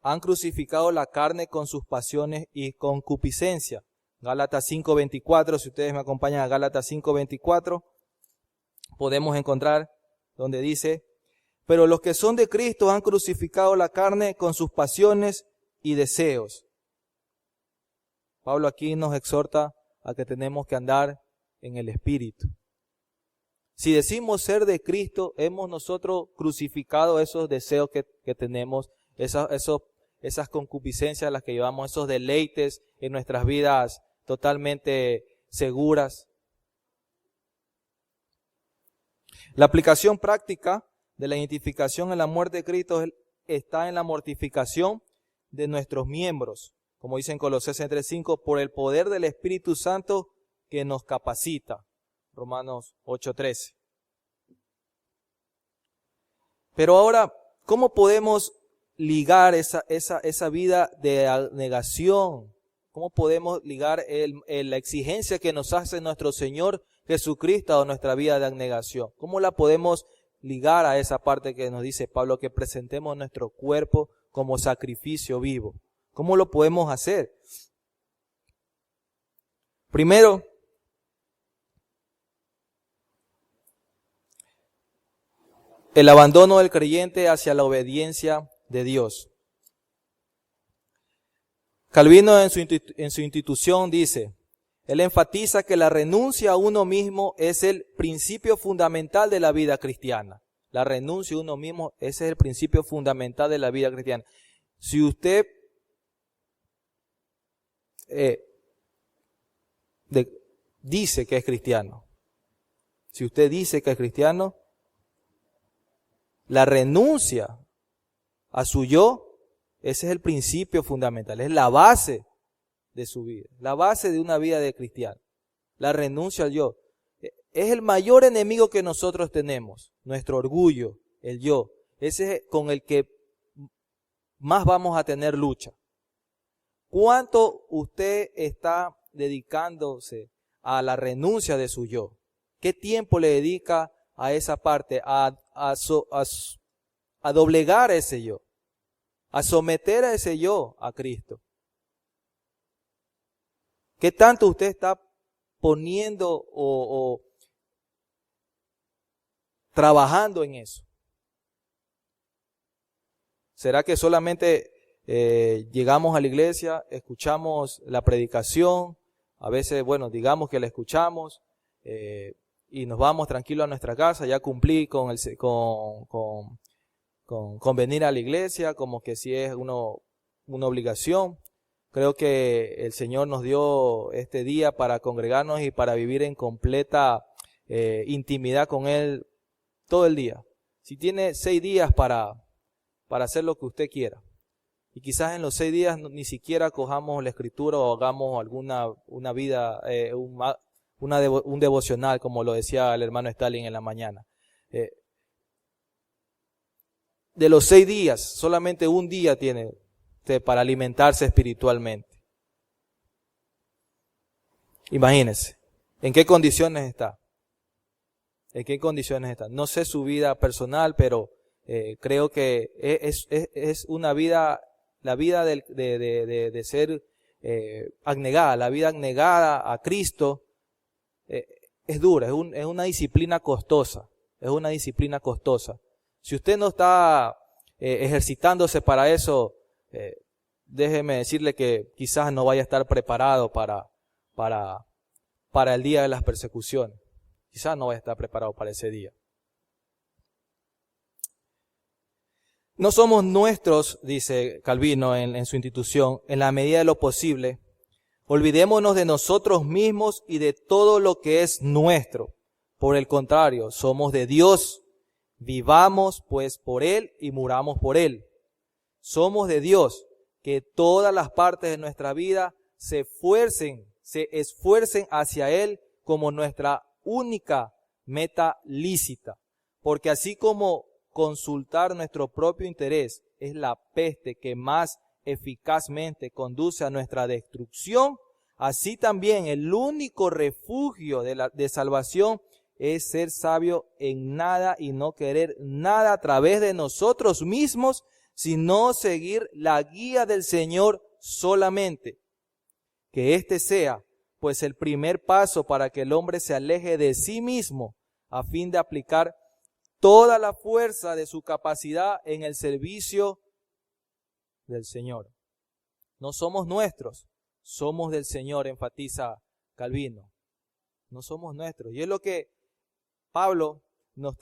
han crucificado la carne con sus pasiones y concupiscencia. Gálatas 5:24, si ustedes me acompañan a Gálatas 5:24, podemos encontrar donde dice, pero los que son de Cristo han crucificado la carne con sus pasiones y deseos. Pablo aquí nos exhorta a que tenemos que andar en el Espíritu. Si decimos ser de Cristo, hemos nosotros crucificado esos deseos que tenemos, esas concupiscencias a las que llevamos, esos deleites en nuestras vidas totalmente seguras. La aplicación práctica de la identificación en la muerte de Cristo está en la mortificación de nuestros miembros, como dice en Colosenses 3:5, por el poder del Espíritu Santo que nos capacita. Romanos 8:13. Pero ahora, ¿cómo podemos ligar esa vida de abnegación? ¿Cómo podemos ligar la exigencia que nos hace nuestro Señor Jesucristo a nuestra vida de abnegación? ¿Cómo la podemos ligar a esa parte que nos dice Pablo, que presentemos nuestro cuerpo como sacrificio vivo? ¿Cómo lo podemos hacer? Primero, el abandono del creyente hacia la obediencia de Dios. Calvino en su institución dice, él enfatiza que la renuncia a uno mismo es el principio fundamental de la vida cristiana. La renuncia a uno mismo, ese es el principio fundamental de la vida cristiana. Si usted dice que es cristiano. Si usted dice que es cristiano, la renuncia a su yo, ese es el principio fundamental, es la base de su vida, la base de una vida de cristiano. La renuncia al yo. Es el mayor enemigo que nosotros tenemos, nuestro orgullo, el yo. Ese es con el que más vamos a tener lucha. ¿Cuánto usted está dedicándose a la renuncia de su yo? ¿Qué tiempo le dedica a esa parte, a doblegar a ese yo, a someter a ese yo a Cristo? ¿Qué tanto usted está poniendo o trabajando en eso? ¿Será que solamente llegamos a la iglesia, escuchamos la predicación, a veces, bueno, digamos que la escuchamos y nos vamos tranquilos a nuestra casa, ya cumplí con venir a la iglesia, como que si es una obligación? Creo que el Señor nos dio este día para congregarnos y para vivir en completa intimidad con Él todo el día. Si tiene 6 días para hacer lo que usted quiera, y quizás en los 6 días ni siquiera cojamos la escritura o hagamos una vida, un devocional, como lo decía el hermano Stalin en la mañana. De los 6 días, solamente un día tiene usted para alimentarse espiritualmente. Imagínese, ¿en qué condiciones está? ¿En qué condiciones está? No sé su vida personal, pero creo que es una vida, la vida de ser abnegada, la vida abnegada a Cristo es dura, es una disciplina costosa, Si usted no está ejercitándose para eso, déjeme decirle que quizás no vaya a estar preparado para el día de las persecuciones. Quizás no vaya a estar preparado para ese día. No somos nuestros, dice Calvino en su institución, en la medida de lo posible. Olvidémonos de nosotros mismos y de todo lo que es nuestro. Por el contrario, somos de Dios. Vivamos pues por Él y muramos por Él. Somos de Dios. Que todas las partes de nuestra vida se esfuercen hacia Él como nuestra única meta lícita. Porque así como consultar nuestro propio interés es la peste que más eficazmente conduce a nuestra destrucción, así también el único refugio de salvación es ser sabio en nada y no querer nada a través de nosotros mismos, sino seguir la guía del Señor solamente. Que este sea, pues, el primer paso para que el hombre se aleje de sí mismo, a fin de aplicar toda la fuerza de su capacidad en el servicio del Señor. No somos nuestros, somos del Señor, enfatiza Calvino. No somos nuestros. Y es lo que Pablo nos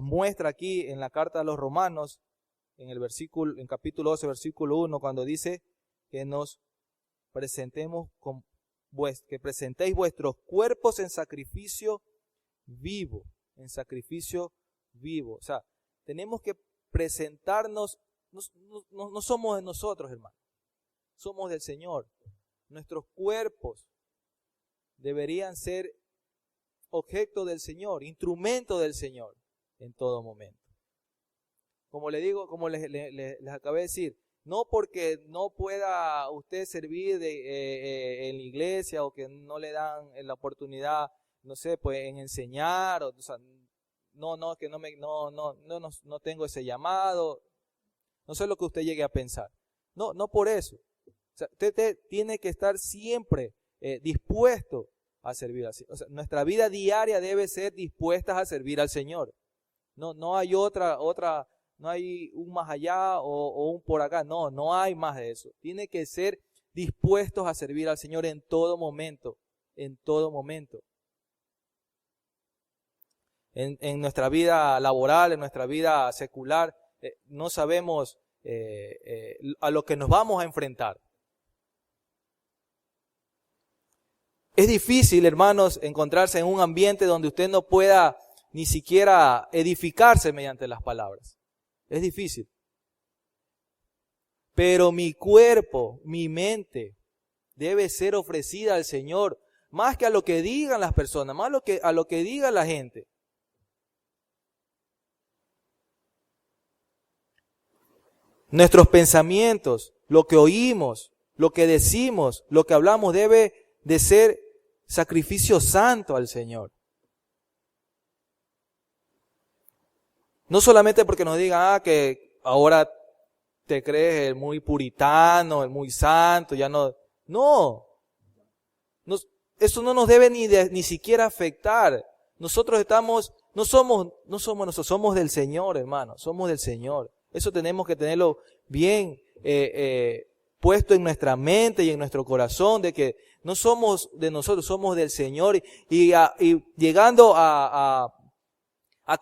muestra aquí en la carta a los Romanos, en capítulo 12, versículo 1, cuando dice que nos presentemos que presentéis vuestros cuerpos en sacrificio vivo, O sea, tenemos que presentarnos, no somos de nosotros, hermano, somos del Señor. Nuestros cuerpos deberían ser objeto del Señor, instrumento del Señor en todo momento. Como le digo, como les acabé de decir, no porque no pueda usted servir en la iglesia o que no le dan la oportunidad, no sé, pues en enseñar, o sea, que no tengo ese llamado, no sé lo que usted llegue a pensar. No por eso. O sea, usted tiene que estar siempre dispuesto a servir al Señor. O sea, nuestra vida diaria debe ser dispuesta a servir al Señor. No hay no hay un más allá o un por acá. No hay más de eso. Tiene que ser dispuestos a servir al Señor en todo momento. En todo momento. En nuestra vida laboral, en nuestra vida secular, no sabemos a lo que nos vamos a enfrentar. Es difícil, hermanos, encontrarse en un ambiente donde usted no pueda ni siquiera edificarse mediante las palabras. Es difícil. Pero mi cuerpo, mi mente, debe ser ofrecida al Señor, más que a lo que digan las personas, más a lo que diga la gente. Nuestros pensamientos, lo que oímos, lo que decimos, lo que hablamos debe de ser sacrificio santo al Señor. No solamente porque nos digan, que ahora te crees el muy puritano, el muy santo, ya no. No. Eso no nos debe ni siquiera afectar. Nosotros no somos nosotros, somos del Señor, hermano, somos del Señor. Eso tenemos que tenerlo bien puesto en nuestra mente y en nuestro corazón, de que no somos de nosotros, somos del Señor. Y llegando a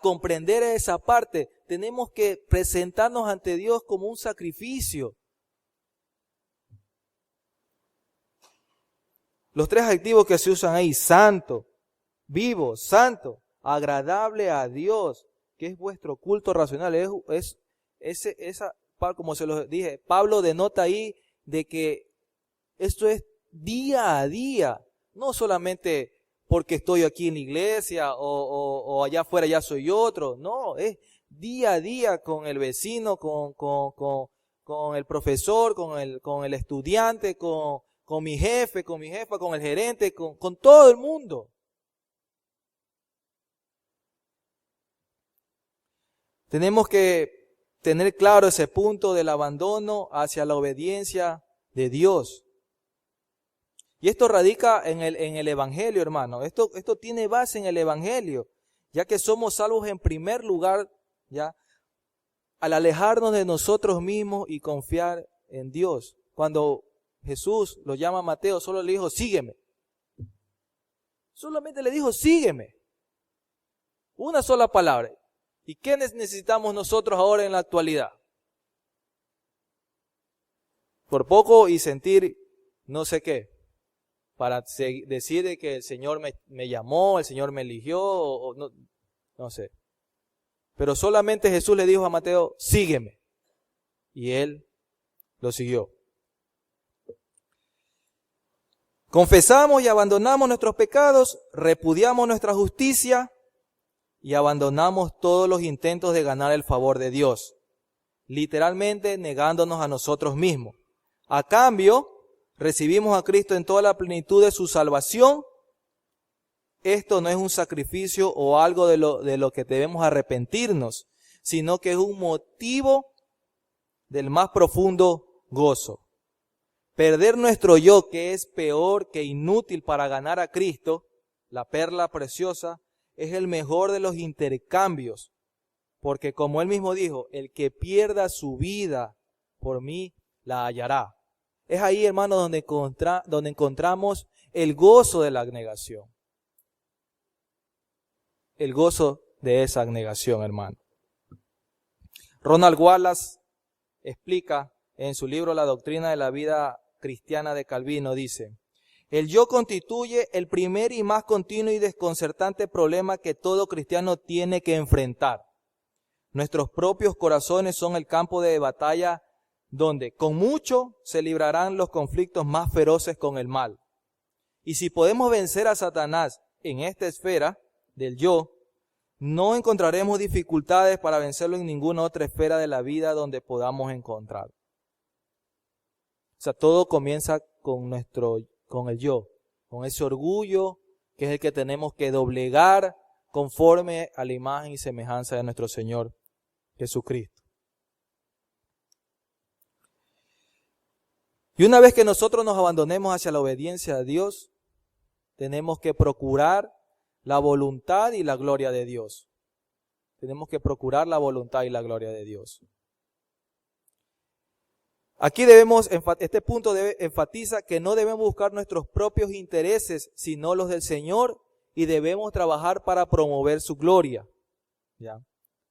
comprender esa parte, tenemos que presentarnos ante Dios como un sacrificio. Los tres adjetivos que se usan ahí: santo, vivo, santo, agradable a Dios, que es vuestro culto racional. Como se los dije, Pablo denota ahí de que esto es día a día, no solamente porque estoy aquí en la iglesia o allá afuera ya soy otro. No, es día a día con el vecino, con el profesor, con el estudiante, con mi jefe, con mi jefa, con el gerente, con todo el mundo. Tenemos que tener claro ese punto del abandono hacia la obediencia de Dios. Y esto radica en el Evangelio, hermano. Esto tiene base en el Evangelio, ya que somos salvos en primer lugar, ya, al alejarnos de nosotros mismos y confiar en Dios. Cuando Jesús lo llama a Mateo, solo le dijo, sígueme. Solamente le dijo, sígueme. Una sola palabra. ¿Y qué necesitamos nosotros ahora en la actualidad? Por poco y sentir no sé qué, para decir que el Señor me llamó, el Señor me eligió, o no sé. Pero solamente Jesús le dijo a Mateo, sígueme. Y él lo siguió. Confesamos y abandonamos nuestros pecados, repudiamos nuestra justicia y abandonamos todos los intentos de ganar el favor de Dios, literalmente negándonos a nosotros mismos. A cambio, recibimos a Cristo en toda la plenitud de su salvación. Esto no es un sacrificio o algo de lo que debemos arrepentirnos, sino que es un motivo del más profundo gozo. Perder nuestro yo, que es peor que inútil para ganar a Cristo, la perla preciosa, es el mejor de los intercambios, porque como él mismo dijo, el que pierda su vida por mí la hallará. Es ahí, hermano, donde encontramos el gozo de la abnegación. El gozo de esa abnegación, hermano. Ronald Wallace explica en su libro La doctrina de la vida cristiana de Calvino, dice: el yo constituye el primer y más continuo y desconcertante problema que todo cristiano tiene que enfrentar. Nuestros propios corazones son el campo de batalla donde con mucho se librarán los conflictos más feroces con el mal. Y si podemos vencer a Satanás en esta esfera del yo, no encontraremos dificultades para vencerlo en ninguna otra esfera de la vida donde podamos encontrar. O sea, todo comienza con el yo, con ese orgullo que es el que tenemos que doblegar conforme a la imagen y semejanza de nuestro Señor Jesucristo. Y una vez que nosotros nos abandonemos hacia la obediencia a Dios, tenemos que procurar la voluntad y la gloria de Dios. Tenemos que procurar la voluntad y la gloria de Dios. Aquí este punto enfatiza que no debemos buscar nuestros propios intereses, sino los del Señor, y debemos trabajar para promover su gloria. ¿Ya?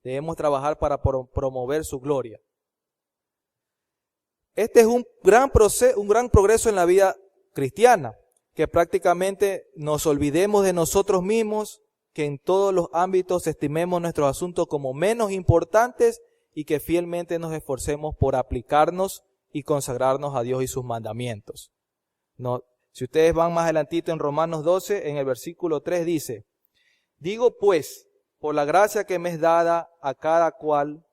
Debemos trabajar para promover su gloria. Este es un gran progreso en la vida cristiana. que prácticamente nos olvidemos de nosotros mismos, que en todos los ámbitos estimemos nuestros asuntos como menos importantes y que fielmente nos esforcemos por aplicarnos y consagrarnos a Dios y sus mandamientos. No, si ustedes van más adelantito en Romanos 12, en el versículo 3 dice: digo pues, por la gracia que me es dada a cada cual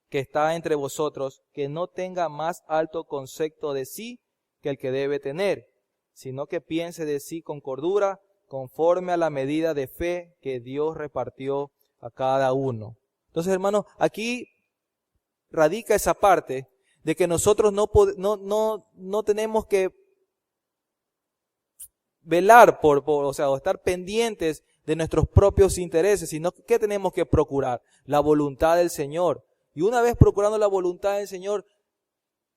que está entre vosotros, que no tenga más alto concepto de sí que el que debe tener, sino que piense de sí con cordura, conforme a la medida de fe que Dios repartió a cada uno. Entonces, hermanos, aquí radica esa parte de que nosotros no tenemos que velar o estar pendientes de nuestros propios intereses, sino que tenemos que procurar la voluntad del Señor. Y una vez procurando la voluntad del Señor,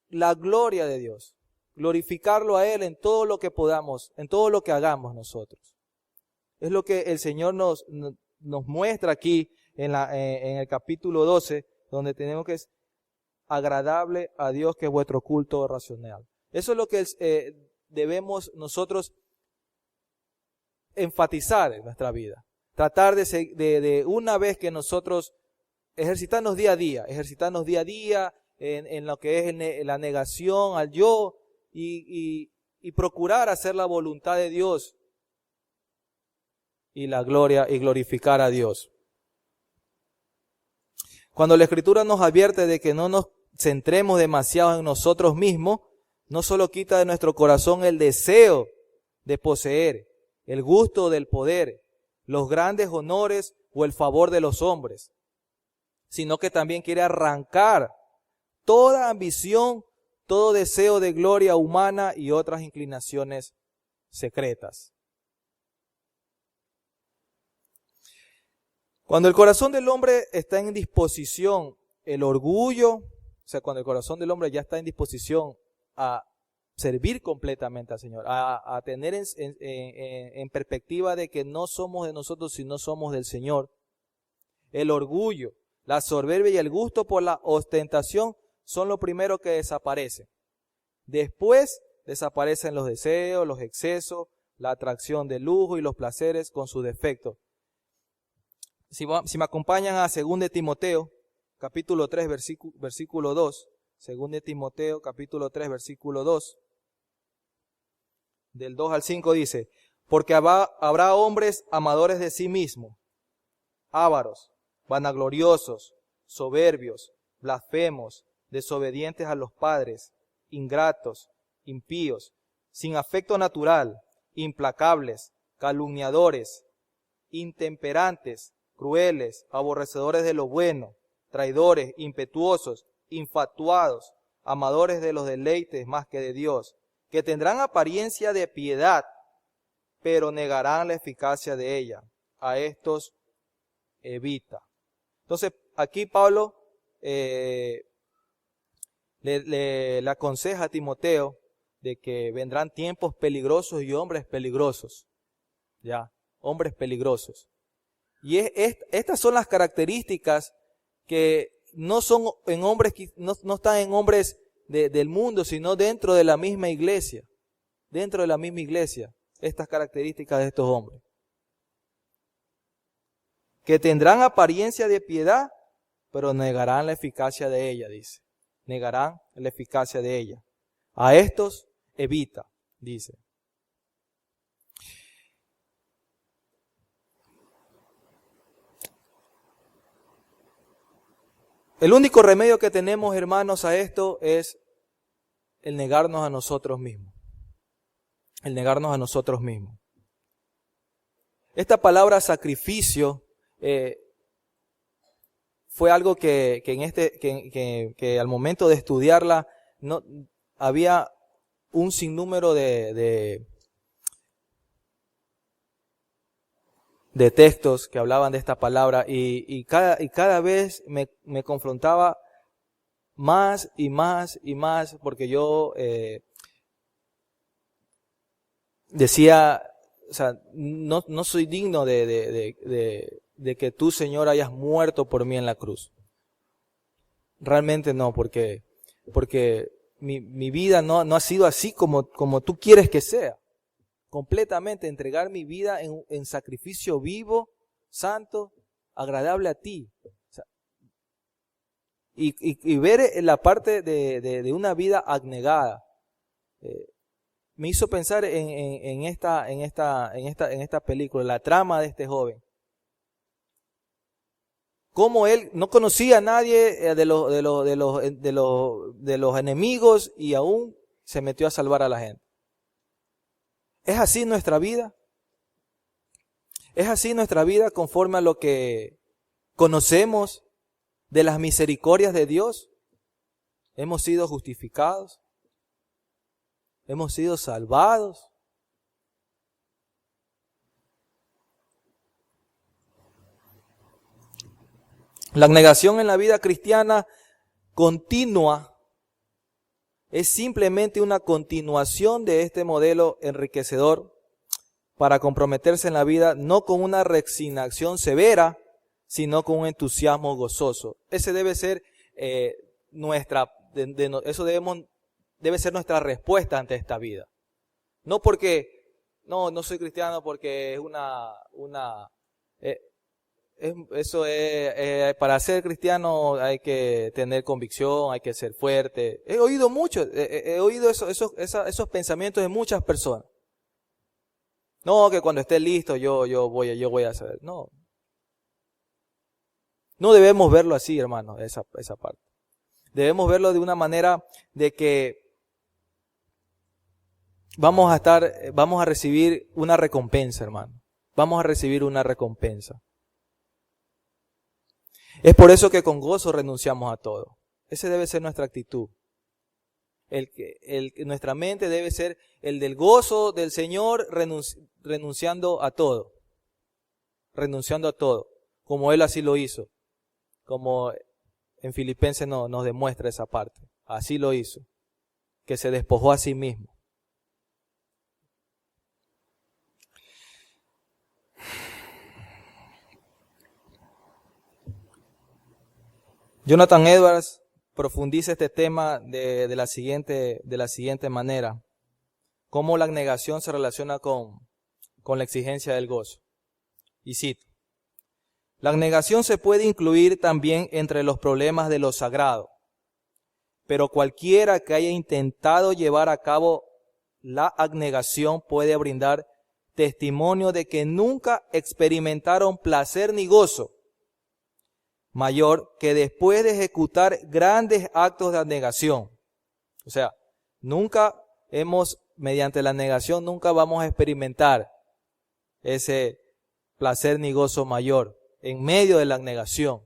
la gloria de Dios, glorificarlo a Él en todo lo que podamos, en todo lo que hagamos nosotros. Es lo que el Señor nos muestra aquí en el capítulo 12, donde tenemos que es agradable a Dios, que es vuestro culto racional. Eso es lo que debemos nosotros enfatizar en nuestra vida. Tratar de una vez que nosotros ejercitarnos día a día en lo que es la negación al yo y procurar hacer la voluntad de Dios y la gloria y glorificar a Dios. Cuando la Escritura nos advierte de que no nos centremos demasiado en nosotros mismos, no solo quita de nuestro corazón el deseo de poseer, el gusto del poder, los grandes honores o el favor de los hombres, sino que también quiere arrancar toda ambición, todo deseo de gloria humana y otras inclinaciones secretas. Cuando el corazón del hombre está en disposición, el orgullo, cuando el corazón del hombre ya está en disposición a servir completamente al Señor, a tener en perspectiva de que no somos de nosotros, sino somos del Señor, el orgullo, la soberbia y el gusto por la ostentación son lo primero que desaparecen. Después desaparecen los deseos, los excesos, la atracción del lujo y los placeres con sus defectos. Si me acompañan a 2 de Timoteo, capítulo 3, versículo 2. 2 de Timoteo, capítulo 3, versículo 2. Del 2 al 5 dice: porque habrá hombres amadores de sí mismos, ávaros, vanagloriosos, soberbios, blasfemos, desobedientes a los padres, ingratos, impíos, sin afecto natural, implacables, calumniadores, intemperantes, crueles, aborrecedores de lo bueno, traidores, impetuosos, infatuados, amadores de los deleites más que de Dios, que tendrán apariencia de piedad, pero negarán la eficacia de ella. A estos evita. Entonces, aquí Pablo le aconseja a Timoteo de que vendrán tiempos peligrosos y hombres peligrosos. Ya, hombres peligrosos. Y estas son las características que no son en hombres, no están en hombres del mundo, sino dentro de la misma iglesia. Dentro de la misma iglesia, estas características de estos hombres. Que tendrán apariencia de piedad, pero negarán la eficacia de ella, dice. Negarán la eficacia de ella. A estos evita, dice. El único remedio que tenemos, hermanos, a esto es el negarnos a nosotros mismos. El negarnos a nosotros mismos. Esta palabra sacrificio fue algo que al momento de estudiarla no había un sinnúmero de textos que hablaban de esta palabra y cada vez me confrontaba más y más y más, porque yo decía, o sea, no soy digno de que tú, Señor, hayas muerto por mí en la cruz. Realmente no, porque mi vida no ha sido así como tú quieres que sea. completamente, entregar mi vida en sacrificio vivo, santo, agradable a ti. O sea, y ver la parte de una vida abnegada. Me hizo pensar en esta película, la trama de este joven. Cómo él no conocía a nadie de los enemigos y aún se metió a salvar a la gente. ¿Es así nuestra vida? ¿Es así nuestra vida conforme a lo que conocemos de las misericordias de Dios? ¿Hemos sido justificados? ¿Hemos sido salvados? La abnegación en la vida cristiana continua es simplemente una continuación de este modelo enriquecedor para comprometerse en la vida, no con una resignación severa, sino con un entusiasmo gozoso. Ese debe ser debe ser nuestra respuesta ante esta vida. No porque, no soy cristiano porque es para ser cristiano hay que tener convicción, hay que ser fuerte. He oído mucho, he oído esos pensamientos de muchas personas. No, que cuando esté listo yo voy a hacer. No debemos verlo así, hermano, esa parte. Debemos verlo de una manera de que vamos a recibir una recompensa, hermano. Vamos a recibir una recompensa. Es por eso que con gozo renunciamos a todo. Esa debe ser nuestra actitud. Nuestra mente debe ser el del gozo del Señor renunciando a todo. Renunciando a todo. Como Él así lo hizo. Como en Filipenses nos demuestra esa parte. Así lo hizo. Que se despojó a sí mismo. Jonathan Edwards profundiza este tema de la siguiente manera. Cómo la abnegación se relaciona con la exigencia del gozo. Y cito. La abnegación se puede incluir también entre los problemas de lo sagrado. Pero cualquiera que haya intentado llevar a cabo la abnegación puede brindar testimonio de que nunca experimentaron placer ni gozo mayor que después de ejecutar grandes actos de abnegación. O sea, mediante la abnegación nunca vamos a experimentar ese placer ni gozo mayor en medio de la abnegación,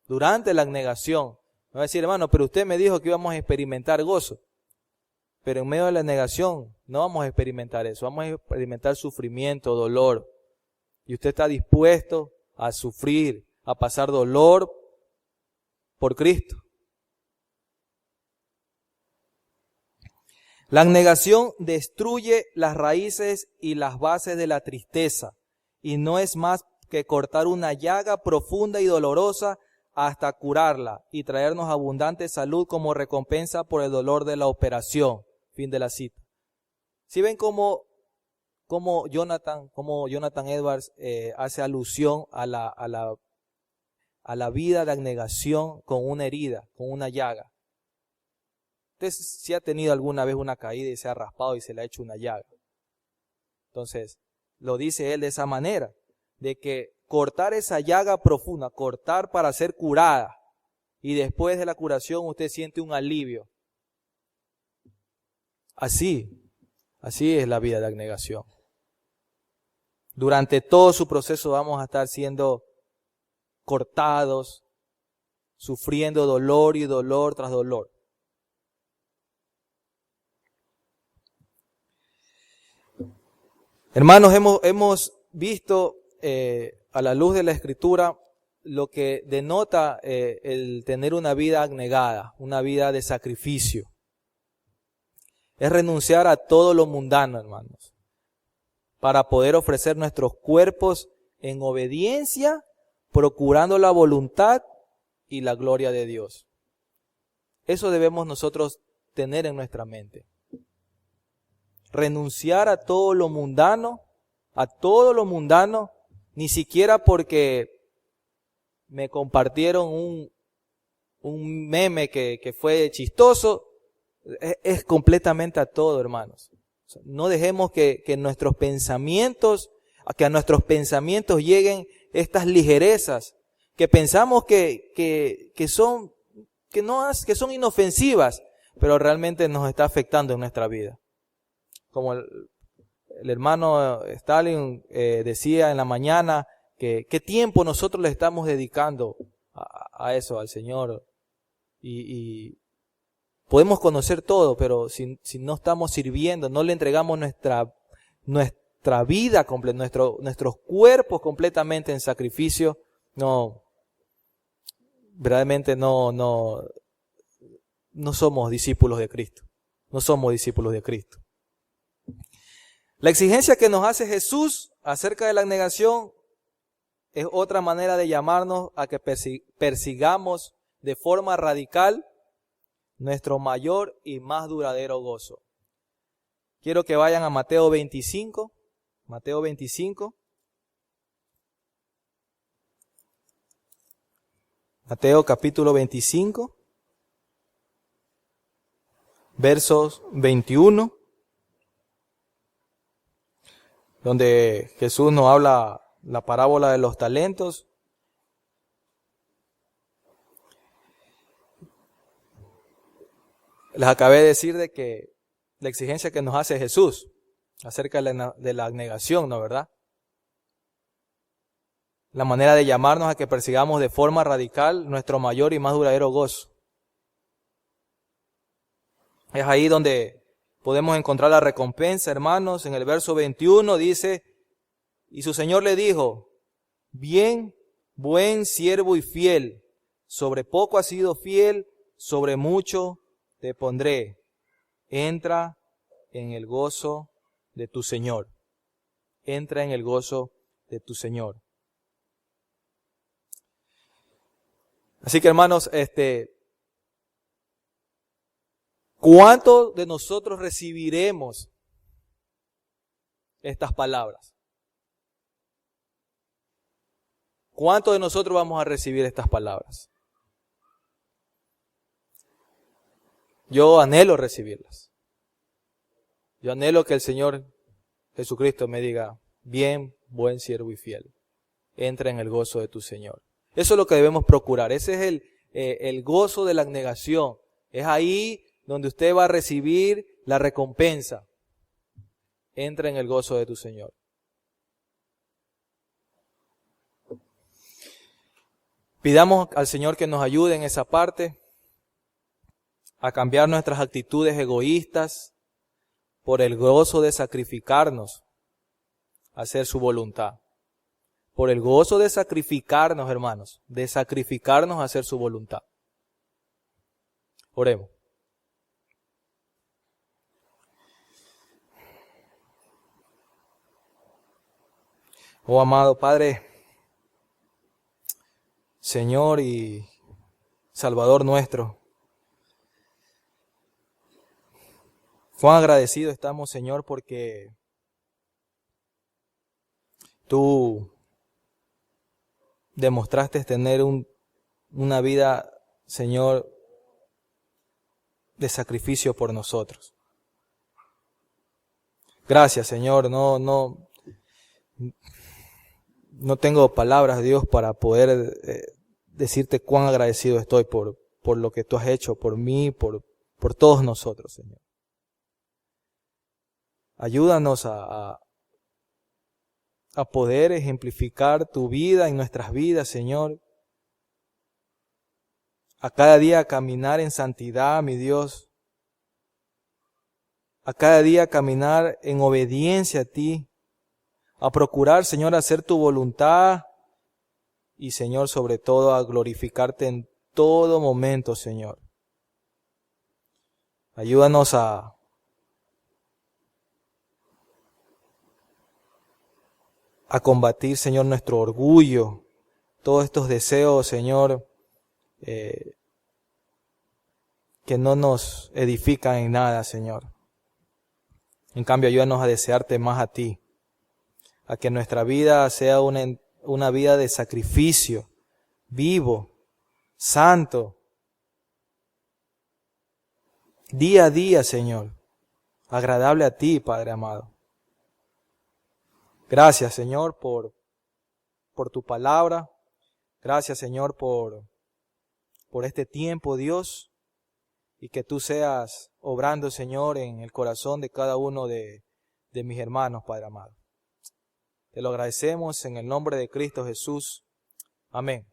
durante la abnegación. Me va a decir, hermano, pero usted me dijo que íbamos a experimentar gozo. Pero en medio de la abnegación no vamos a experimentar eso, vamos a experimentar sufrimiento, dolor. Y usted está dispuesto a sufrir, a pasar dolor por Cristo. La abnegación destruye las raíces y las bases de la tristeza y no es más que cortar una llaga profunda y dolorosa hasta curarla y traernos abundante salud como recompensa por el dolor de la operación. Fin de la cita. ¿Sí ven cómo Jonathan Edwards hace alusión a la vida de abnegación con una herida, con una llaga? Usted si ha tenido alguna vez una caída y se ha raspado y se le ha hecho una llaga. Entonces, lo dice él de esa manera, de que cortar esa llaga profunda, cortar para ser curada, y después de la curación usted siente un alivio. Así es la vida de abnegación. Durante todo su proceso vamos a estar siendo cortados, sufriendo dolor y dolor tras dolor. Hermanos, hemos visto a la luz de la Escritura lo que denota el tener una vida abnegada, una vida de sacrificio. Es renunciar a todo lo mundano, hermanos, para poder ofrecer nuestros cuerpos en obediencia, procurando la voluntad y la gloria de Dios. Eso debemos nosotros tener en nuestra mente. renunciar a todo lo mundano, ni siquiera porque me compartieron un meme que fue chistoso, es completamente a todo, hermanos. O sea, no dejemos que a nuestros pensamientos lleguen estas ligerezas, que pensamos que son inofensivas, pero realmente nos está afectando en nuestra vida. Como el hermano Stalin decía en la mañana, que qué tiempo nosotros le estamos dedicando a eso, al Señor. Y podemos conocer todo, pero si no estamos sirviendo, no le entregamos nuestra vida completa, nuestros cuerpos completamente en sacrificio, verdaderamente no somos discípulos de Cristo. No somos discípulos de Cristo. La exigencia que nos hace Jesús acerca de la abnegación es otra manera de llamarnos a que persigamos de forma radical nuestro mayor y más duradero gozo. Quiero que vayan a Mateo 25. Mateo 25. Mateo capítulo 25. Versos 21. Donde Jesús nos habla la parábola de los talentos. Les acabé de decir de que la exigencia que nos hace Jesús acerca de la abnegación, ¿no verdad? La manera de llamarnos a que persigamos de forma radical nuestro mayor y más duradero gozo. Es ahí donde podemos encontrar la recompensa, hermanos. En el verso 21 dice, y su Señor le dijo, bien, buen siervo y fiel, sobre poco has sido fiel, sobre mucho te pondré. Entra en el gozo de tu Señor. Entra en el gozo de tu Señor. Así que, hermanos, ¿cuántos de nosotros recibiremos estas palabras? ¿Cuántos de nosotros vamos a recibir estas palabras? Yo anhelo recibirlas. Yo anhelo que el Señor Jesucristo me diga, bien, buen siervo y fiel, entra en el gozo de tu Señor. Eso es lo que debemos procurar. Ese es el gozo de la abnegación. Es ahí donde usted va a recibir la recompensa. Entra en el gozo de tu Señor. Pidamos al Señor que nos ayude en esa parte, a cambiar nuestras actitudes egoístas por el gozo de sacrificarnos a hacer su voluntad. Por el gozo de sacrificarnos, hermanos, de sacrificarnos a hacer su voluntad. Oremos. Oh amado Padre, Señor y Salvador nuestro, cuán agradecidos estamos, Señor, porque Tú demostraste tener una vida, Señor, de sacrificio por nosotros. Gracias, Señor. No tengo palabras, Dios, para poder decirte cuán agradecido estoy por lo que tú has hecho por mí, por todos nosotros, Señor. Ayúdanos a poder ejemplificar tu vida en nuestras vidas, Señor. A cada día caminar en santidad, mi Dios. A cada día caminar en obediencia a ti. A procurar, Señor, hacer tu voluntad. Y, Señor, sobre todo, a glorificarte en todo momento, Señor. Ayúdanos a combatir, Señor, nuestro orgullo. Todos estos deseos, Señor, que no nos edifican en nada, Señor. En cambio, ayúdanos a desearte más a ti, a que nuestra vida sea una vida de sacrificio, vivo, santo, día a día, Señor, agradable a ti, Padre amado. Gracias, Señor, por tu palabra. Gracias, Señor, por este tiempo, Dios, y que tú seas obrando, Señor, en el corazón de cada uno de mis hermanos, Padre amado. Te lo agradecemos en el nombre de Cristo Jesús. Amén.